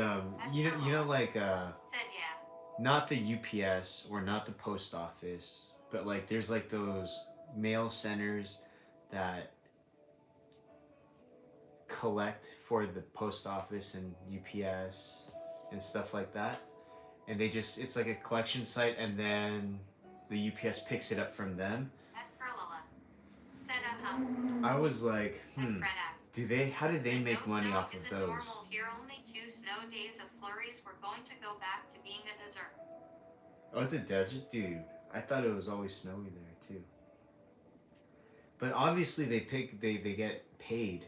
you know like Said yeah. not the UPS or not the post office, but like there's like those mail centers that collect for the post office and UPS and stuff like that. And it's like a collection site, and then the UPS picks it up from them. At Perlala. Said I was like, how did they make money off of those? Normal here, only 2 snow days of flurries. We're going to go back to being a desert. Oh, it's a desert? Dude, I thought it was always snowy there too. But obviously they get paid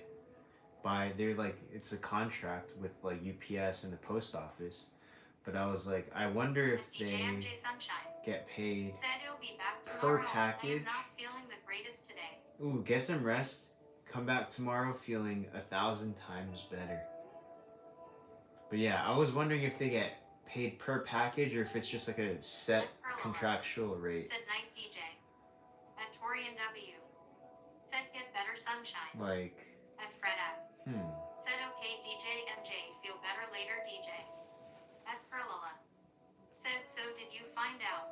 by, they're like, it's a contract with like UPS and the post office. But I was like, I wonder if they get paid per package. I am not feeling the greatest today. Ooh, get some rest. Come back tomorrow feeling 1,000 times better. But yeah, I was wondering if they get paid per package or if it's just like a set contractual rate. Said night DJ. At Torian W. Said get better sunshine. Like. At Fredak. Said okay DJ MJ, feel better later DJ. At Perlala. Said so did you find out?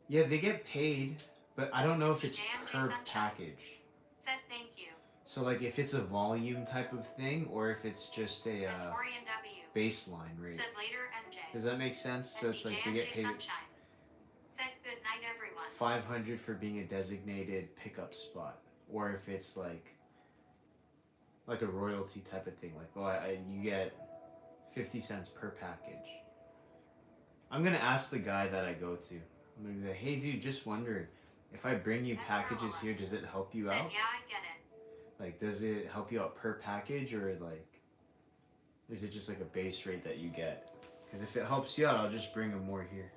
Yeah, they get paid, but I don't know if it's per package. Said thank you. So like if it's a volume type of thing or if it's just a baseline rate. Said later MJ. Does that make sense? So it's like they get paid. Said good night everyone. 500 for being a designated pickup spot, or if it's like a royalty type of thing, like you get 50 cents per package. I'm gonna ask the guy that I go to. I'm gonna be like, hey dude, just wondering, if I bring you packages here, does it help you out? Yeah, I get it. Like, does it help you out per package, or like, is it just like a base rate that you get? Because if it helps you out, I'll just bring them more here.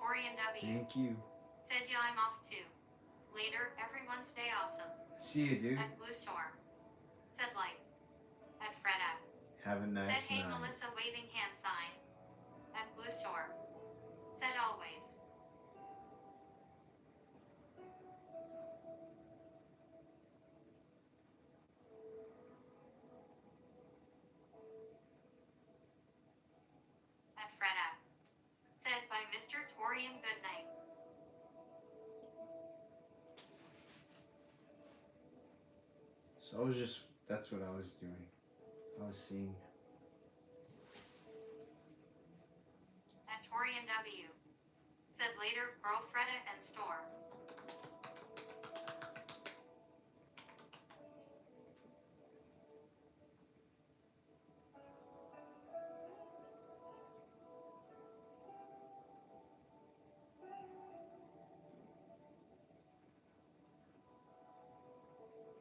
Torian W. Thank you. Said yeah, I'm off too. Later, everyone stay awesome. See you, dude. At Blue Storm. Said like. At Fred at. Have a nice Said hey night. Melissa waving hand sign. At Blue Storm. Said always. At Fred at. Said by Mr. Torian good night. So that's what I was doing. I was seeing. At Torian W. Said later Pearl Freda and Storm.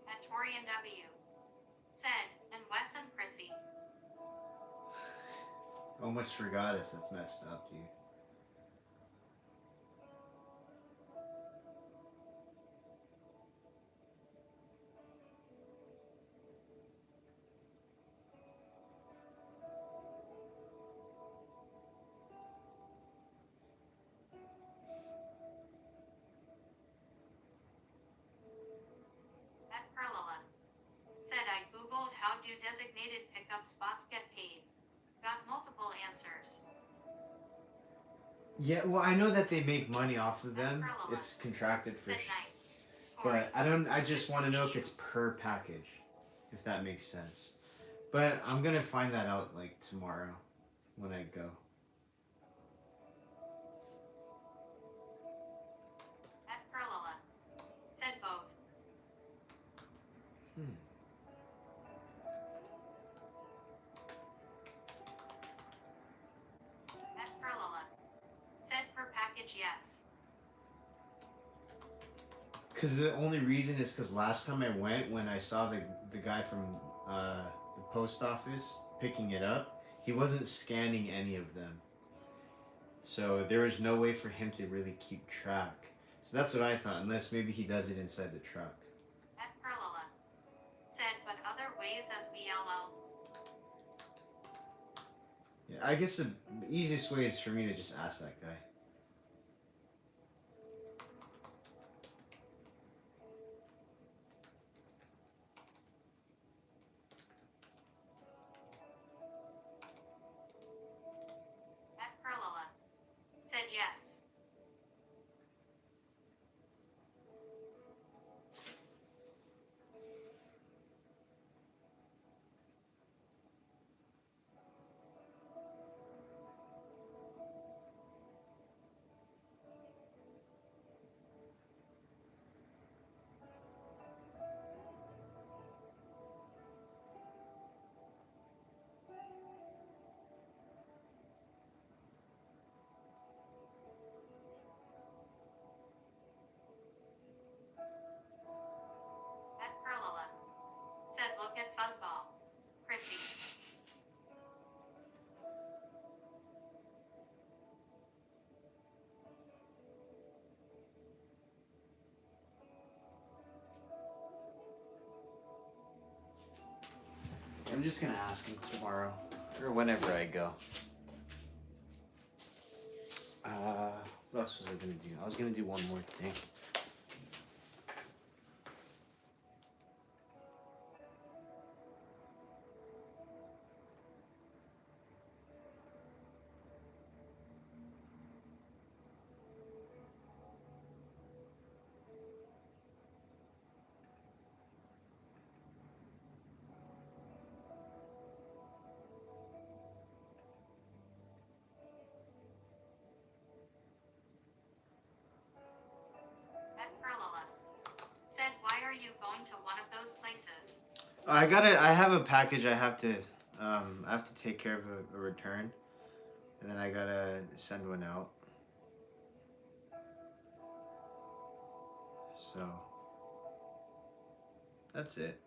At Torian W. Said, and Wes and Chrissy. Almost forgot us. That's messed up, dude. At Perlala. Said I googled how do designated pickup spots get paid. Got multiple answers. Yeah, well, I know that they make money off of them. Perlala. It's contracted for Said sure. night. But I just want to know if it's per package, if that makes sense. But I'm gonna find that out like tomorrow when I go. At Perlala. Said both. At Perlala. Said per package yes. Because the only reason is because last time I went, when I saw the guy from the post office picking it up, he wasn't scanning any of them. So there was no way for him to really keep track. So that's what I thought, unless maybe he does it inside the truck. At Perlala. Said but other ways as BLL. Yeah, I guess the easiest way is for me to just ask that guy. At Perlala. Said yes. At Perlala. Said look at Fuzzball. Chrissy. I'm just gonna ask him tomorrow, or whenever I go. What else was I gonna do? I was gonna do one more thing. At Perlala. Said why are you going to one of those places? I have a package I have to take care of a return, and then I gotta send one out. So that's it.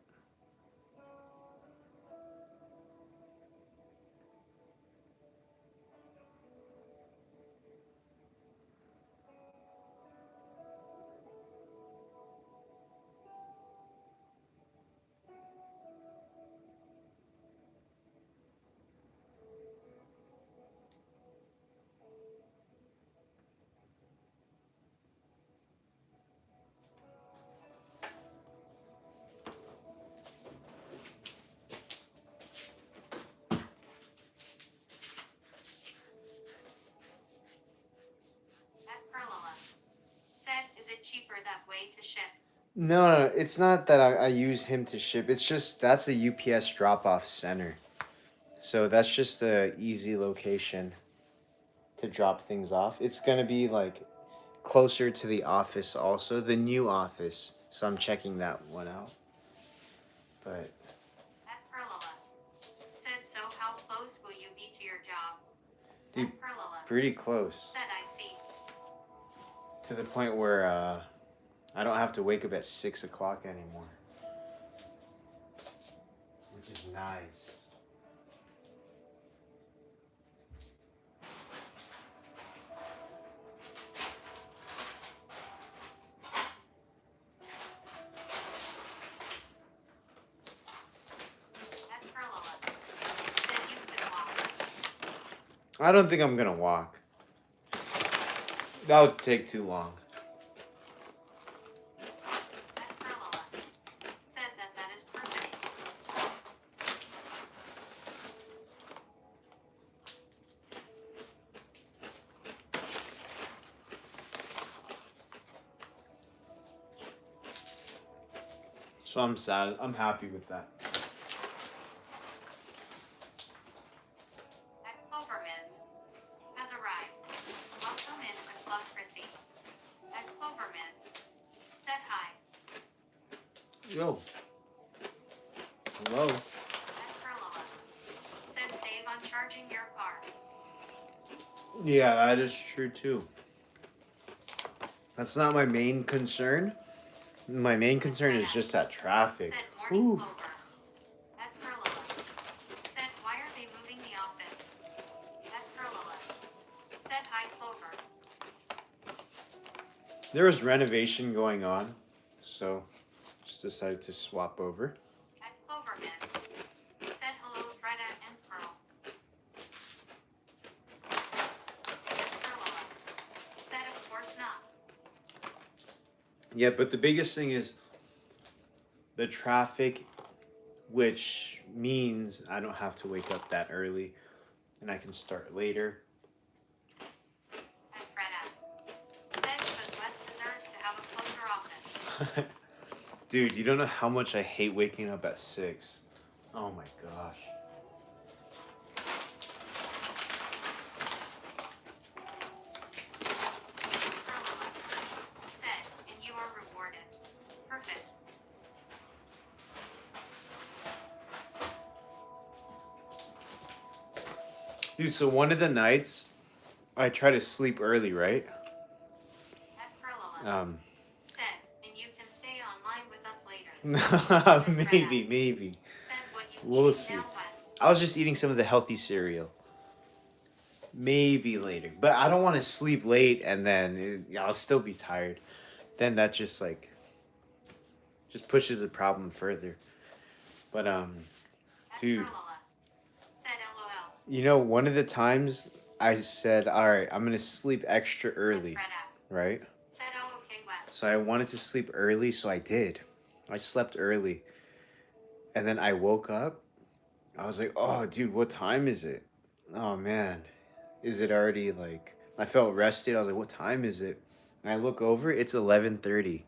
that way to ship. No, it's not that I use him to ship. It's just that's a UPS drop-off center. So that's just a easy location to drop things off. It's gonna be like closer to the office also, the new office. So I'm checking that one out. But At Perlala. Said, so how close will you be to your job? dude, At Perlala. pretty close. Said, I see. To the point where I don't have to wake up at 6 o'clock anymore. Which is nice. At Perlala. Said you could walk. I don't think I'm gonna walk. That would take too long. At Perlala. Said that is perfect. So I'm sad. I'm happy with that. At Clovermiz. Has arrived. Welcome into Club Chrissy. At Clovermiz. Said hi. Yo. Hello. At Perlala. Said save on charging your car. Yeah, that is true too. That's not my main concern. My main concern is just that traffic. Said morning Ooh. Clover. At Perlala. Said why are they moving the office? At Perlala. Said hi Clover. There was renovation going on, so just decided to swap over. At Clovermiz. Said hello Freda and Pearl. Perlala. Said of course not. Yeah, but the biggest thing is the traffic, which means I don't have to wake up that early and I can start later. At Freda. Said because West deserves to have a closer office. Dude, you don't know how much I hate waking up at 6. Oh my gosh. Perlala. Said, and you are rewarded. Perfect. Dude, so one of the nights I try to sleep early, right? At Perlala. Said, and you can stay online with us later. Maybe. Said what you We'll eat see. now West. I was just eating some of the healthy cereal. Maybe later. But I don't want to sleep late and then I'll still be tired. Then that just pushes the problem further. But At dude, Perlala. Said LOL. you know, one of the times I said, all right, I'm going to sleep extra early, At Freda. right? Said oh okay West. So I wanted to sleep early, so I did. I slept early. And then I woke up. I was like, oh, dude, what time is it? Oh, man. Is it already like... I felt rested. I was like, what time is it? And I look over, it's 11:30.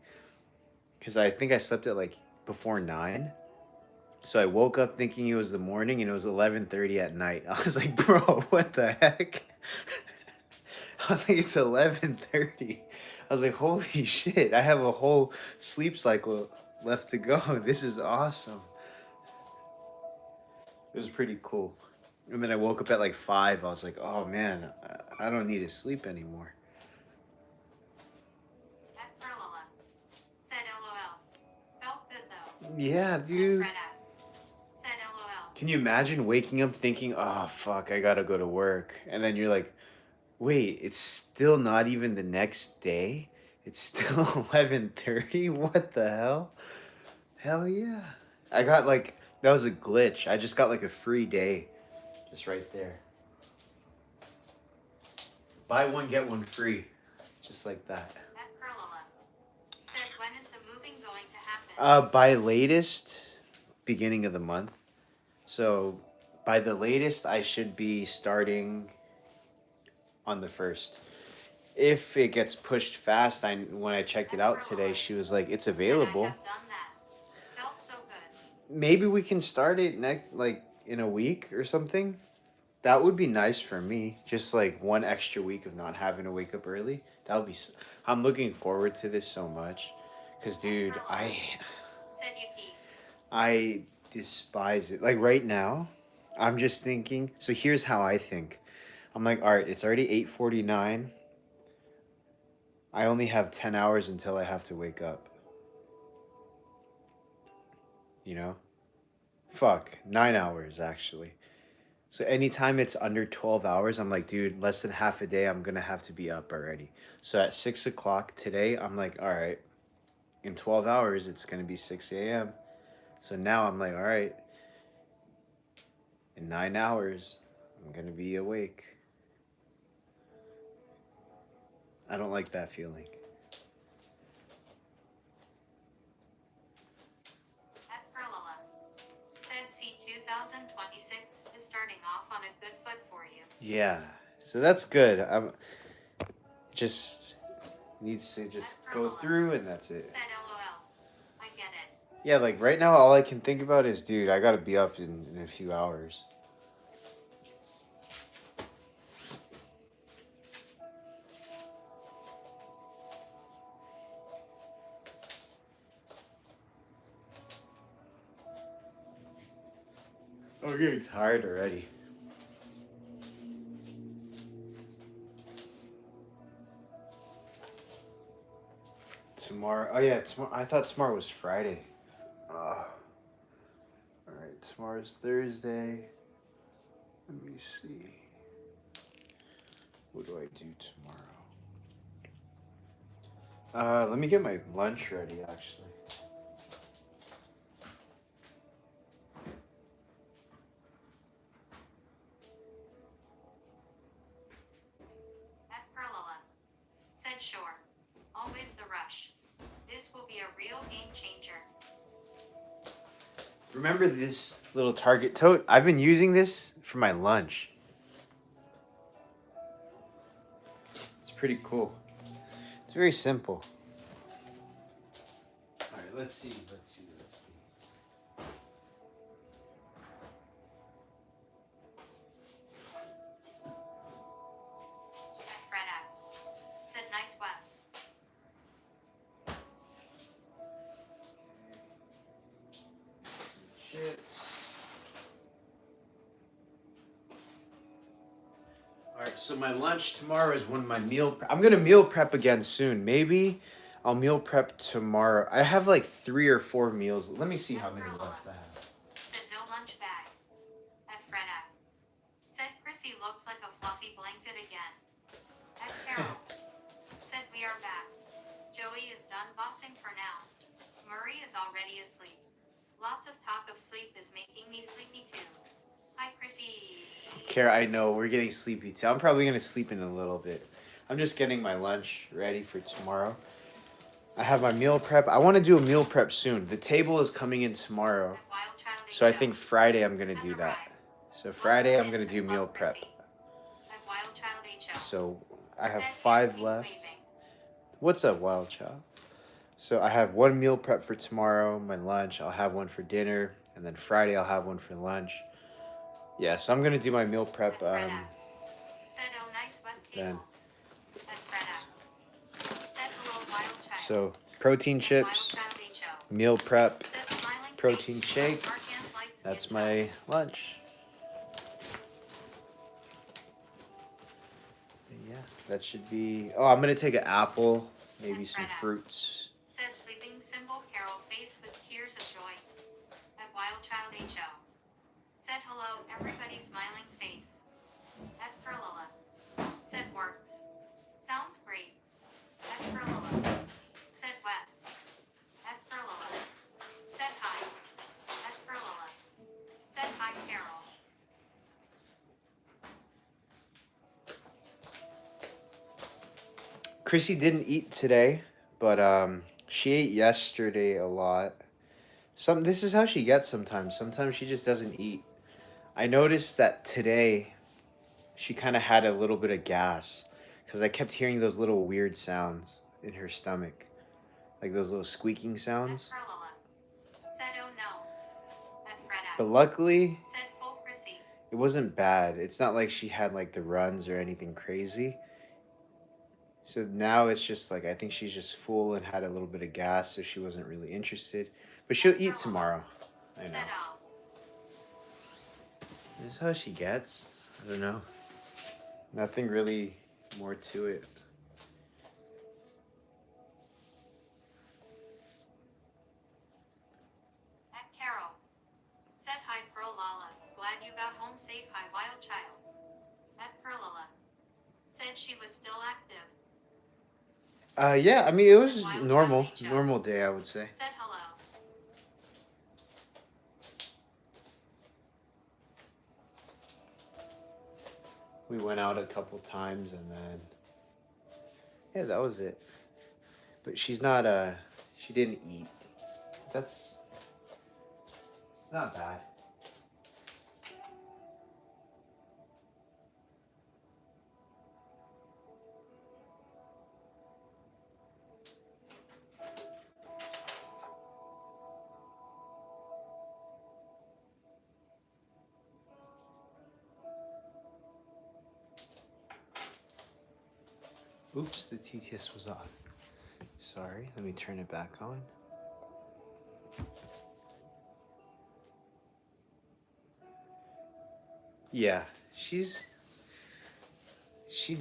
Because I think I slept at like before 9. So I woke up thinking it was the morning and it was 11:30 at night. I was like, bro, what the heck? I was like, it's 11:30. I was like, holy shit, I have a whole sleep cycle left to go. This is awesome. It was pretty cool. And then I woke up at like 5. I was like, oh man, I don't need to sleep anymore. At Perlala. Said LOL. Felt good though. Yeah, At dude. Freda. Said LOL. Can you imagine waking up thinking, oh fuck, I gotta go to work? And then you're like, wait, it's still not even the next day? It's still 11:30? What the hell? Hell yeah. I got like, that was a glitch. I just got like a free day. Just right there. Buy one, get one free. Just like that. At Perlala. Said when is the moving going to happen? By latest, beginning of the month. So by the latest, I should be starting on the 1st. if it gets pushed fast, when I checked it out today, she was like, it's Said I available. have done that. Felt so good. Maybe we can start it next, like in a week or something. That would be nice for me. Just like one extra week of not having to wake up early. That would be. I'm looking forward to this so much, cause dude, Said you pee. I despise it. Like right now, I'm just thinking. So here's how I think. I'm like, all right, it's already 8:49. I only have 10 hours until I have to wake up. You know? Fuck, 9 hours actually. So anytime it's under 12 hours, I'm like, dude, less than half a day, I'm gonna have to be up already. So at 6 o'clock today, I'm like, all right, in 12 hours, it's gonna be 6 a.m. So now I'm like, all right, in 9 hours, I'm gonna be awake. I don't like that feeling. At Perlala. Said see 2026 is starting off on a good foot for you. Yeah, so that's good. I'm just needs to just go through and that's it. Said LOL. I get it. Yeah, like right now, all I can think about is, dude, I gotta be up in a few hours. I'm getting tired already. Tomorrow. Oh yeah, tomorrow. I thought tomorrow was Friday. All right, tomorrow's Thursday. Let me see. What do I do tomorrow? Let me get my lunch ready. Actually. At Perlala. Said sure. Always the rush. This will be a real game changer. Remember this little Target tote? I've been using this for my lunch. It's pretty cool. It's very simple. All right, let's see. At Freda. Said nice Wes. All right, so my lunch tomorrow is when my meal. I'm gonna meal prep again soon. Maybe I'll meal prep tomorrow. I have like 3 or 4 meals. Let me see how many left I have. Said no lunch bag. At Freda. Said Chrissy looks like a fluffy blanket again. At Carol. Said we are back. Joey is done bossing for now. Murray is already asleep. Lots of talk of sleep is making me sleepy too. Hi Chrissy. Kara, I know we're getting sleepy too. I'm probably gonna sleep in a little bit. I'm just getting my lunch ready for tomorrow. I have my meal prep. I want to do a meal prep soon. The table is coming in tomorrow, At Wild Child so I H.O. think Friday I'm gonna has do that. arrived. So Friday I'm Welcome gonna do into meal Club prep. Chrissy. At Wild Child H.O. So I have Said 5 Anthony left. waving. What's up, wild child? So I have 1 meal prep for tomorrow, my lunch. I'll have one for dinner, and then Friday I'll have one for lunch. Yeah, so I'm gonna do my meal prep. Said oh nice West then. table. At Freda. Said hello Wild Child. So protein Wild chips, Child H.O. meal prep. Said smiling protein face. shake. Arcan's light skin That's tone. my lunch. Yeah, that should be. Oh, I'm gonna take an apple, maybe some fruits. Said sleeping symbol Carol face with tears of joy. At Wild Child H.O. Said hello everybody smiling face. At Perlala. Said works. Sounds great. At Perlala. Said Wes. At Perlala. Said hi. At Perlala. Said hi Carol. Chrissy didn't eat today, but she ate yesterday a lot. This is how she gets sometimes. Sometimes she just doesn't eat. I noticed that today she kind of had a little bit of gas because I kept hearing those little weird sounds in her stomach, like those little squeaking At sounds. Perlala. Said oh no. At Freda. But luckily, Said full Chrissy. it wasn't bad. It's not like she had like the runs or anything crazy. So now it's just like I think she's just full and had a little bit of gas, so she wasn't really interested. But she'll eat tomorrow. I know. Said oh. This is how she gets. I don't know. Nothing really more to it. At Carol. Said hi Perlala. Glad you got home safe. Hi wild child. At Perlala. Said she was still active. Yeah, I mean it was normal day, I would say. Said hello. We went out a couple times and then yeah, that was it. But she's not she didn't eat. That's it's not bad. Oops, the TTS was off. Sorry, let me turn it back on. Yeah, she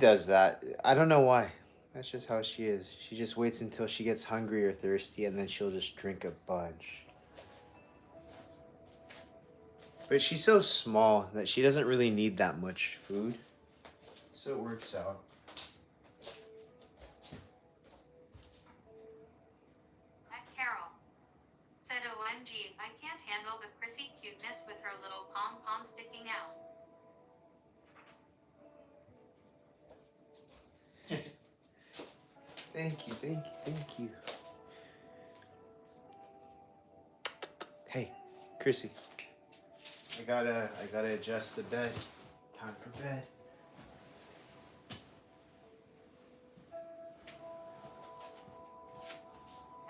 does that. I don't know why. That's just how she is. She just waits until she gets hungry or thirsty and then she'll just drink a bunch. But she's so small that she doesn't really need that much food. So it works out. At Carol. Said OMG, I can't handle the Chrissy cuteness with her little pom-pom sticking out. Thank you, thank you, thank you. Hey, Chrissy. I gotta adjust the bed. Time for bed.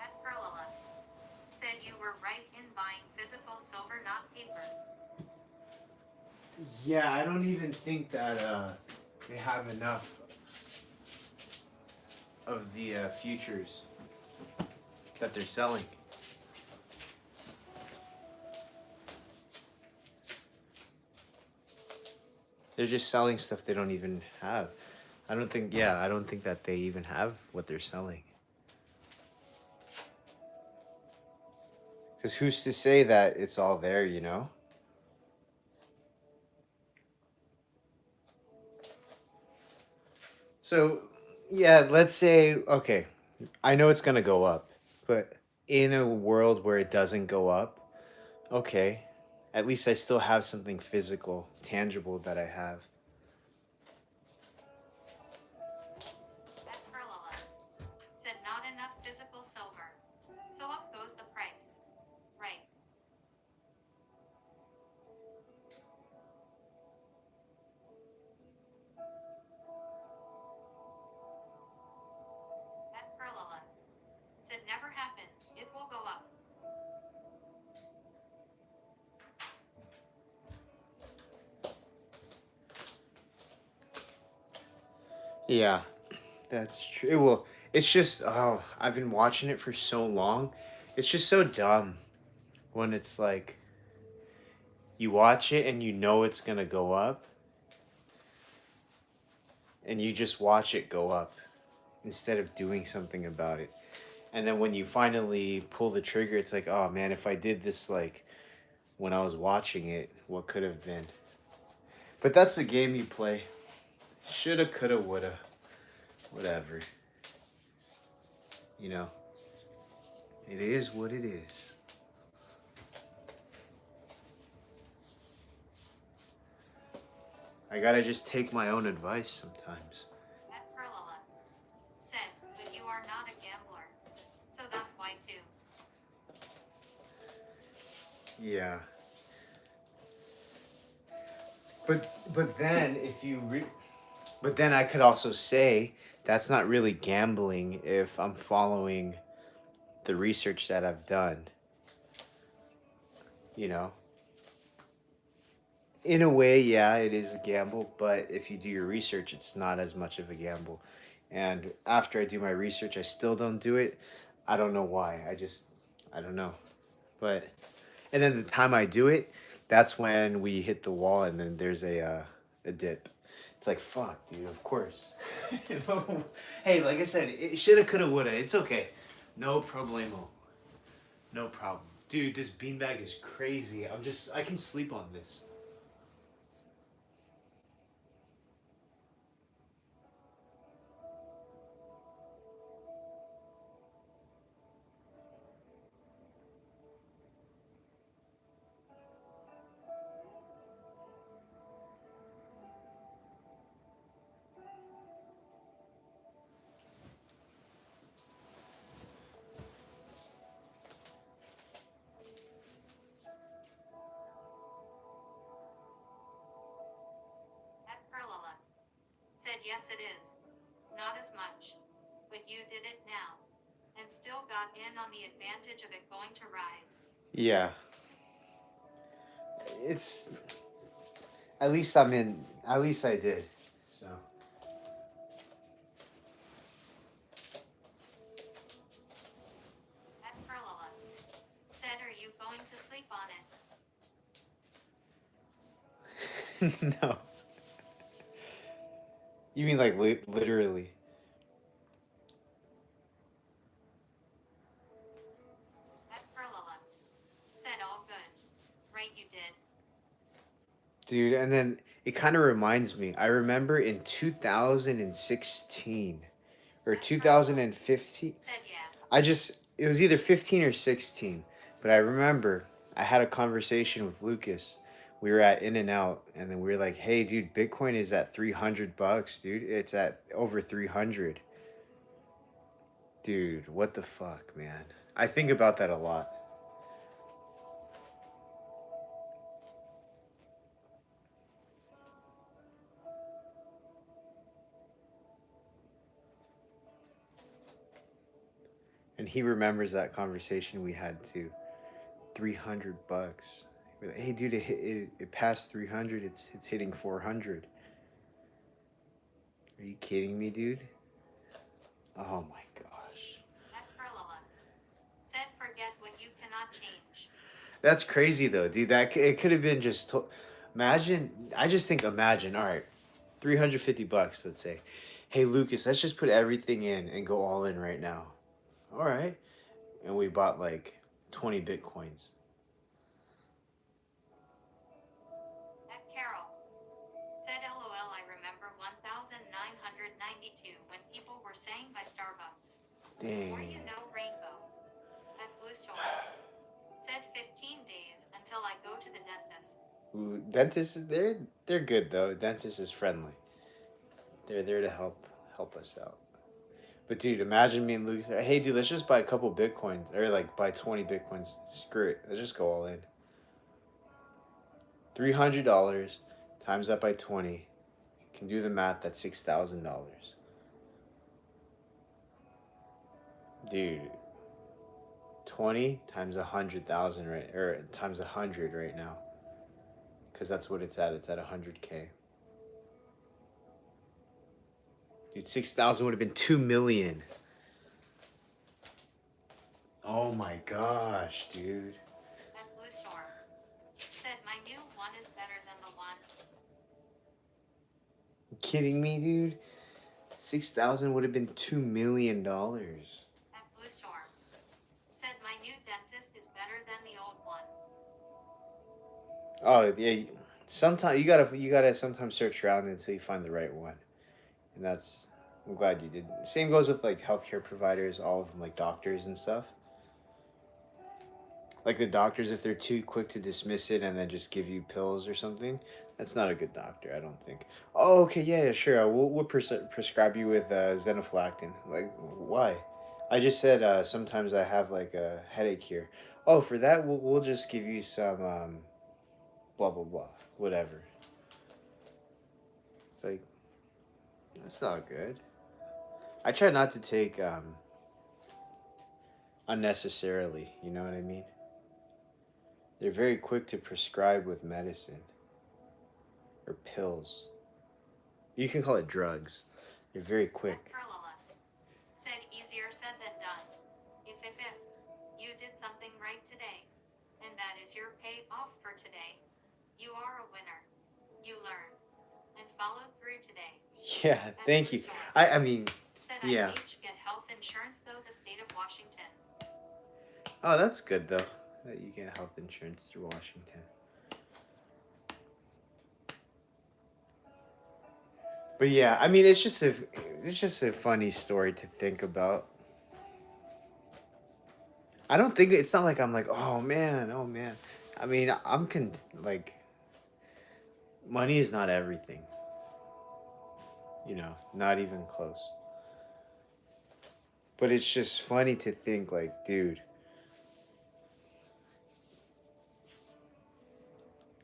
At Perlala. Said you were right in buying physical silver, not paper. Yeah, I don't even think that they have enough of the futures that they're selling. They're just selling stuff they don't even have. I don't think that they even have what they're selling. Because who's to say that it's all there, you know? So, yeah, let's say, okay, I know it's going to go up, but in a world where it doesn't go up, okay, at least I still have something physical, tangible that I have. At Perlala. Said not enough physical silver. So up goes the price. Right. At Perlala. Said never happened. It will go up. Yeah, that's true. It will. It's just, oh, I've been watching it for so long. It's just so dumb when it's like you watch it and you know it's going to go up and you just watch it go up instead of doing something about it. And then when you finally pull the trigger, it's like, oh man, if I did this like when I was watching it, what could have been? But that's a game you play. Shoulda, coulda, woulda. Whatever. You know, it is what it is. I gotta just take my own advice sometimes. At Perlala. Said, but you are not a gambler. So that's why too. Yeah. But then if you But then I could also say that's not really gambling if I'm following the research that I've done, you know? In a way, yeah, it is a gamble, but if you do your research, it's not as much of a gamble. And after I do my research, I still don't do it. I don't know why. I don't know. But, and then the time I do it, that's when we hit the wall and then there's a dip. It's like, fuck, dude, of course. Hey, like I said, it shoulda, coulda, woulda. It's okay. No problemo. No problem. Dude, this beanbag is crazy. I can sleep on this. At Perlala. Said yes it is. Not as much. But you did it now. And still got in on the advantage of it going to rise. Yeah. It's at least I'm in. At least I did. So At Perlala. Said are you going to sleep on it? no. You mean like literally? At Perlala. Said all good. Right you did. Dude, and then it kind of reminds me. I remember in 2016 or At Perlala. 2015. Said yeah. It was either 15 or 16, but I remember I had a conversation with Lucas. We were at In and Out, and then we were like, "Hey, dude, Bitcoin is at $300, dude. It's at over 300." Dude, what the fuck, man? I think about that a lot. And he remembers that conversation we had too. $300. We're like, hey, dude, it passed 300. It's hitting 400. Are you kidding me, dude? Oh my gosh. At Perlala. Said forget what you cannot change. That's crazy though, dude. It could have been just. Imagine. I just think imagine. All right, $350. Let's say. Hey Lucas, let's just put everything in and go all in right now. All right, and we bought like 20 bitcoins. At Carol. Said LOL I remember 1992 when people were saying by Starbucks. Or you Dang. know rainbow. At Blue Storm. Said 15 days until I go to the dentist. Ooh, dentists, they're good though. Dentist is friendly. They're there to help us out. But dude, imagine me and Lucas. Hey, dude, let's just buy a couple bitcoins or like buy 20 bitcoins. Screw it. Let's just go all in. $300 times that by 20. You can do the math. That's $6,000. Dude, 20 times 100,000 right, or times 100 right now. Because that's what it's at. It's at 100K. Dude, 6,000 would have been 2 million. Oh my gosh, dude. At Blue Storm. Said my new one is better than the one. You kidding me, dude? 6,000 would have been $2 million. At Blue Storm. Said my new dentist is better than the old one. Oh yeah. Sometimes you gotta sometimes search around until you find the right one, and that's. I'm glad you did. Same goes with like healthcare providers, all of them, like doctors and stuff. Like the doctors, if they're too quick to dismiss it and then just give you pills or something, that's not a good doctor, I don't think. Oh, okay, yeah, sure. We'll prescribe you with xenoflactin. Like, why? I just said sometimes I have like a headache here. Oh, for that, we'll just give you some blah, blah, blah, whatever. It's like, That's not good. I try not to take unnecessarily. You know what I mean? They're very quick to prescribe with medicine or pills. You can call it drugs. They're very quick. Perlala said easier said than done. If you did something right today, and that is your pay off for today, you are a winner. You learned and followed through today. Yeah, thank you. I mean, Said yeah. I get health insurance though the state of Washington. Oh, that's good though. That you get health insurance through Washington. But yeah, I mean, it's just a funny story to think about. I don't think it's not like I'm like, oh man, oh man. I mean, like money is not everything. You know, not even close. But it's just funny to think like, dude,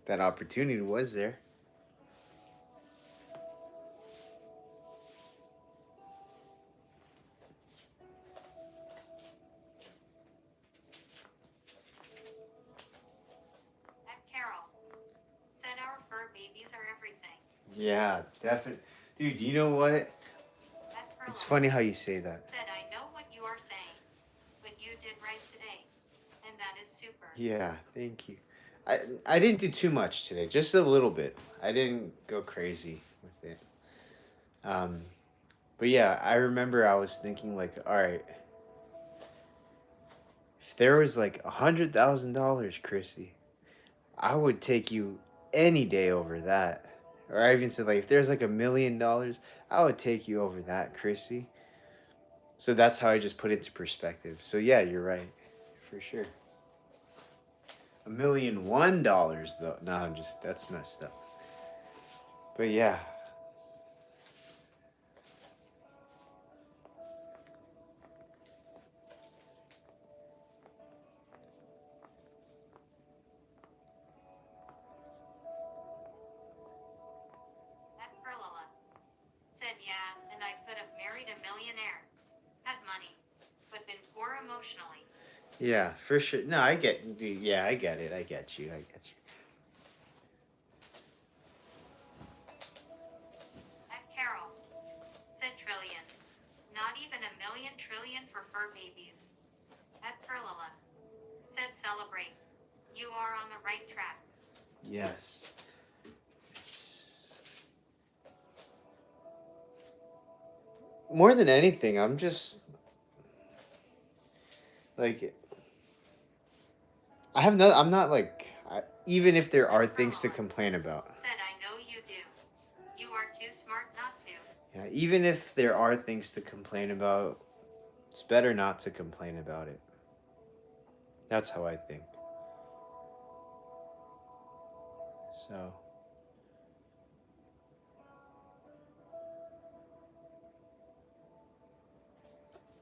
that opportunity was there. At Carol said our fur babies are everything. Yeah, definitely. Dude, you know what? At It's Perla funny how you say that. said I know what you are saying, but you did right today, and that is super. Yeah, thank you. I didn't do too much today, just a little bit. I didn't go crazy with it. Um, but yeah, I remember I was thinking like, all right, if there was like $100,000, Chrissy, I would take you any day over that. Or I even said like, if there's like $1,000,000, I would take you over that, Chrissy. So that's how I just put it into perspective. So yeah, you're right, for sure. $1,001,000 though. No, that's messed up. But yeah. At Perla said yeah, and I could have married a millionaire. Had money, but been poor emotionally. Yeah, for sure. No, I get, dude, yeah, I get it. I get you. I get you. At Carol said trillion. Not even a million trillion for fur babies. At Perla said celebrate. You are on the right track. Yes. More than anything, I'm just like I'm not like even if there are things to complain about. Said I know you do. You are too smart not to. Yeah, even if there are things to complain about, it's better not to complain about it. That's how I think. So,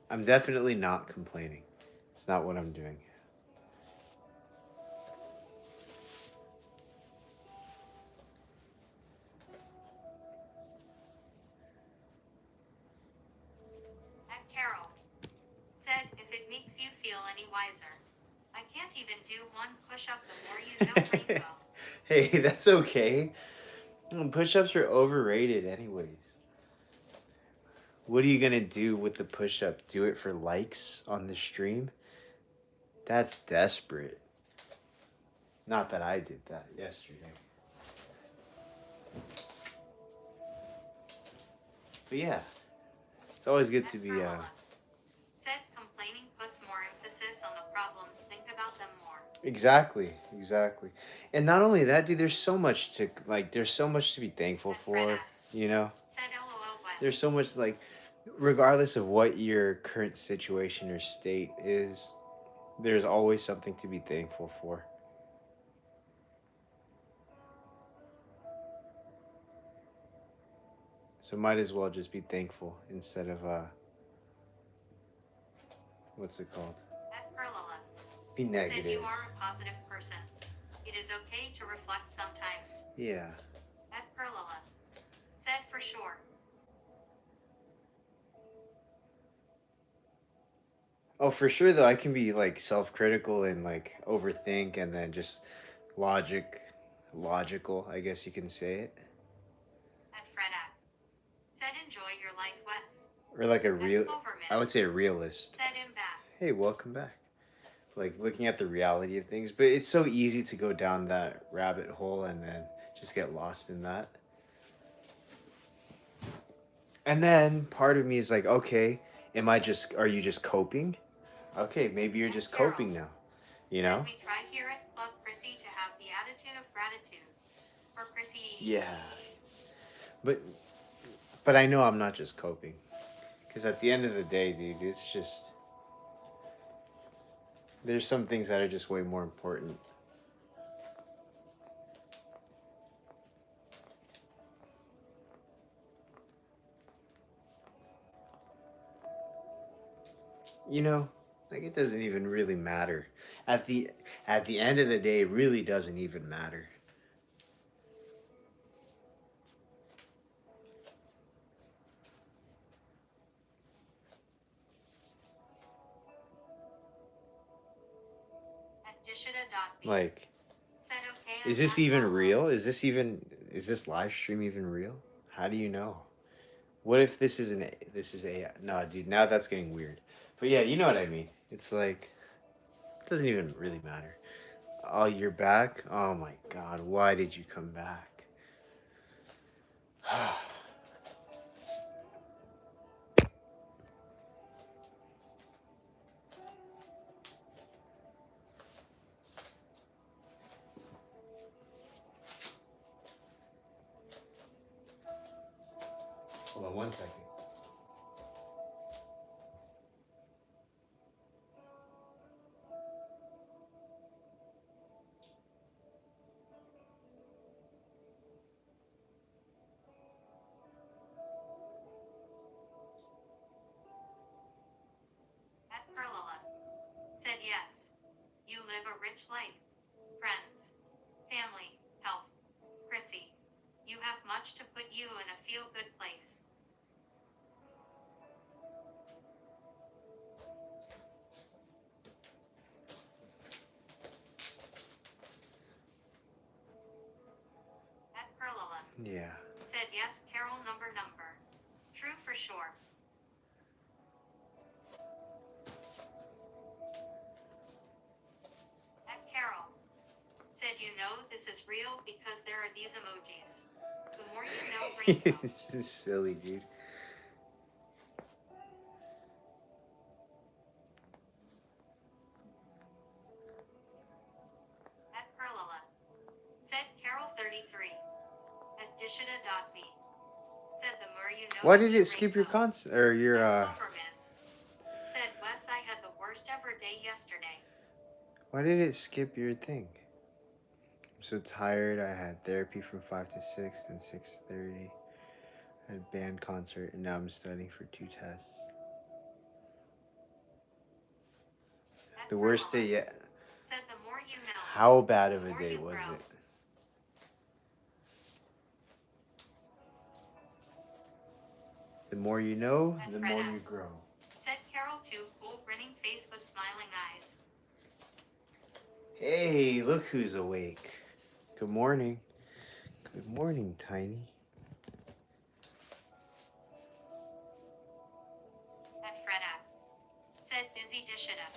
I'm definitely not complaining. It's not what I'm doing. At Carol said if it makes you feel any wiser. I can't even do one push-up the more you know rainbow. Hey, that's okay. Push-ups are overrated anyways. What are you gonna do with the push-up? Do it for likes on the stream? That's desperate. Not that I did that yesterday. But yeah, it's always good to be. Said complaining puts more emphasis on the problems. Think about them more. Exactly, exactly. And not only that, dude, there's so much to like. There's so much to be thankful for. You know, Said LOL West. there's so much like, regardless of what your current situation or state is, there's always something to be thankful for. So might as well just be thankful instead of what's it called? At Perla Be said negative. you are a positive person. It is okay to reflect sometimes. Yeah. At Perla said for sure. Oh, for sure though, I can be like self-critical and like overthink and then just logical, I guess you can say it. At Fredak. Said enjoy your life, Wes. Or like a At real I would Clovermans. say a realist. Said him back. Hey, welcome back. Like looking at the reality of things, but it's so easy to go down that rabbit hole and then just get lost in that. And then part of me is like, okay, are you just coping? Okay, maybe you're just coping now, you Said know? we try here at Club Chrissy to have the attitude of gratitude. For Chrissy. Yeah. But I know I'm not just coping. Cuz at the end of the day, dude, it's just there's some things that are just way more important. You know, like it doesn't even really matter. At the end of the day, it really doesn't even matter. At Dishita.B. Like, Said okay. is this even real? Is this live stream even real? How do you know? What if this is a no, dude, now that's getting weird. But yeah, you know what I mean. It's like it doesn't even really matter. Oh, you're back? Oh my god, why did you come back? Hold on one second. At Perlala. Said yes. You live a rich life. Friends. Family. Health. Chrissy. You have much to put you in a feel-good place. At Perlala. Yeah. Said yes, Carol number. True for sure. At Carol. Said you know this is real because there are these emojis. The more you know, rainbow. This is silly, dude. At Perlala. Said Carol 33. At Dishita.B. Said the more you know. Why did it skip your concert or your Said Wes, I had the worst ever day yesterday. Why did it skip your thing? I'm so tired. I had therapy from 5 to 6, then 6:30. I had band concert, and now I'm studying for 2 tests. At The worst day Perlala. yet. Said the more you know. How bad of the a more day you was grow. it? The more you know, At the more Freda. you grow. Said Carol too, cool grinning face with smiling eyes. Hey, look who's awake. Good morning. Good morning, Tiny. At Freda. Said busy Dishita.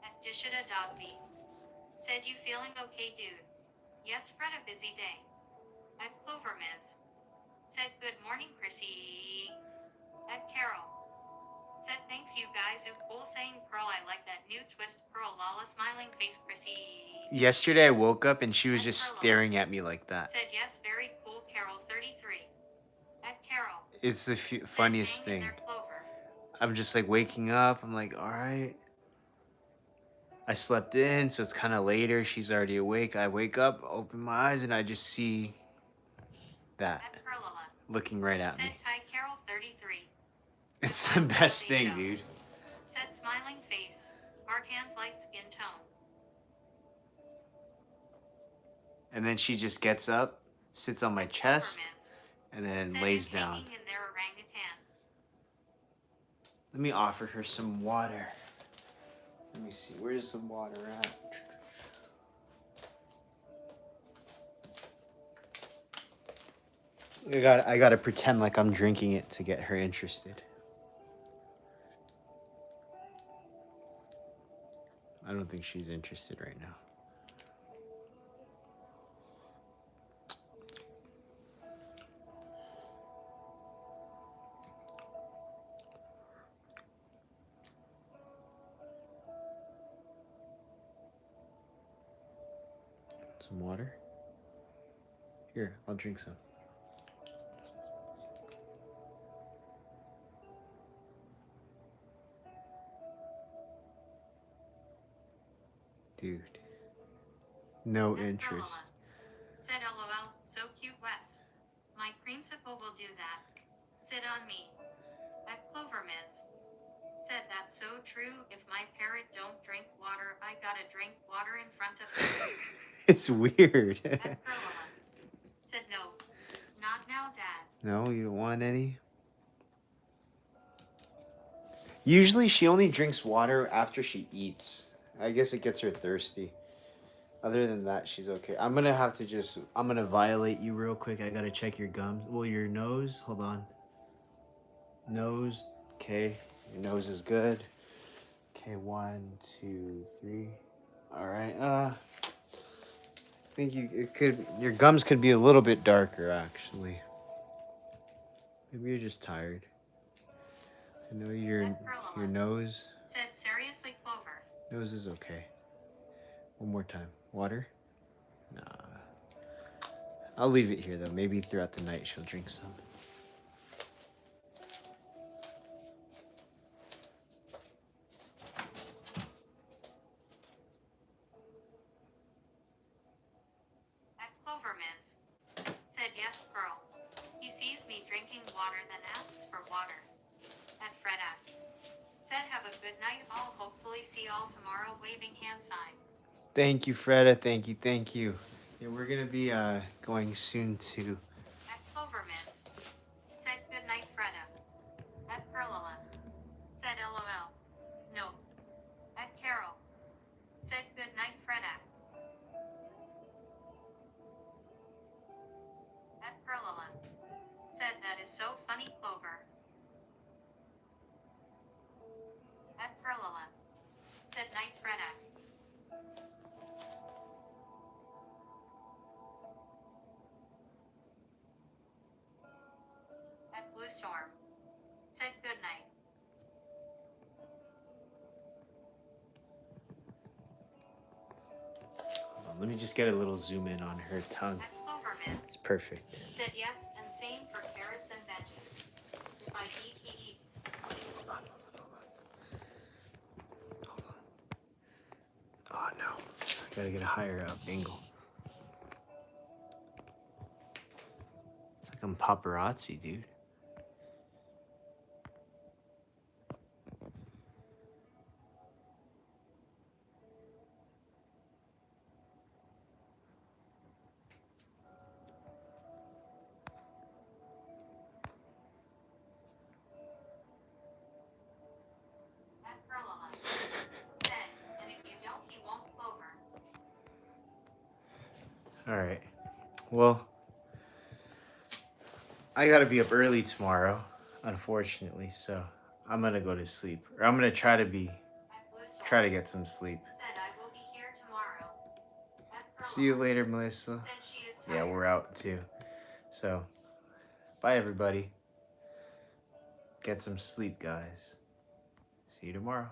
At Dishita.B. Said you feeling okay, dude? Yes, Fred, a busy day. At Clovermans. Said good morning, Chrissy. At Carol. Said thanks you guys who cool saying Pearl, I like that new twist Pearl Lala smiling face Chrissy. Yesterday I woke up and she was At just Perla. staring at me like that. Said yes, very cool Carol 33. At Carol. It's the Said funniest hang in thing. there, Clover. I'm just like waking up. I'm like, all right. I slept in, so it's kind of later. She's already awake. I wake up, open my eyes, and I just see that At Perlala. looking right at Said me. Ty Carol 33. It's the best thing, dude. Said smiling face. Hard hands, light skin tone. And then she just gets up sits on my chest, Peppermints. and then Said lays is down. hanging in their orangutan. Let me offer her some water. Let me see, where's the water at? I gotta pretend like I'm drinking it to get her interested. I don't think she's interested right now. Some water? Here, I'll drink some. Dude. No At interest. Perla. Said LOL, so cute Wes. My creamsicle will do that. Sit on me. At Clovermints. Said that's so true, if my parrot don't drink water, I gotta drink water in front of him. It's weird. At Perla. Said no. Not now, Dad. No, you don't want any? Usually she only drinks water after she eats. I guess it gets her thirsty. Other than that, she's okay. I'm gonna violate you real quick. I gotta check your gums. Well, your nose, hold on. Nose, okay. Your nose is good. Okay, 1, 2, 3. All right. I think your gums could be a little bit darker actually. Maybe you're just tired. I know your nose. Said seriously, Clover. Nose is okay. One more time. Water? Nah. I'll leave it here though. Maybe throughout the night she'll drink some. At Clovermints. Said yes, Pearl. He sees me drinking water, then asks for water. At Freda. Said have a good night, I'll hopefully see y'all tomorrow, waving hand sign. Thank you, Freda. Thank you. Yeah, we're gonna be going soon to. At Clovermints. Said good night, Freda. At Perla. Said LOL. No. At Carol. Said good night, Freda. At Perla. Said that is so funny, Clover. At Perla. Said night, Freda. At Blue Storm. Said good night. Hold on, let me just get a little zoom in on her tongue. At Clovermints. It's perfect. Said yes, and same for carrots and veggies. If I eat, he eats. Hold on. Oh no. I gotta get a higher up angle. It's like I'm paparazzi, dude. At Perla. Said, and if you don't, he won't, Clover. Alright. Well, I gotta be up early tomorrow, unfortunately, so I'm gonna go to sleep. Or I'm gonna try to At Blue Storm. try to get some sleep. Said I will be here tomorrow. At Perla. See you later, Melissa. Said she is Yeah, tired. we're out too. So, bye everybody. Get some sleep, guys. See you tomorrow.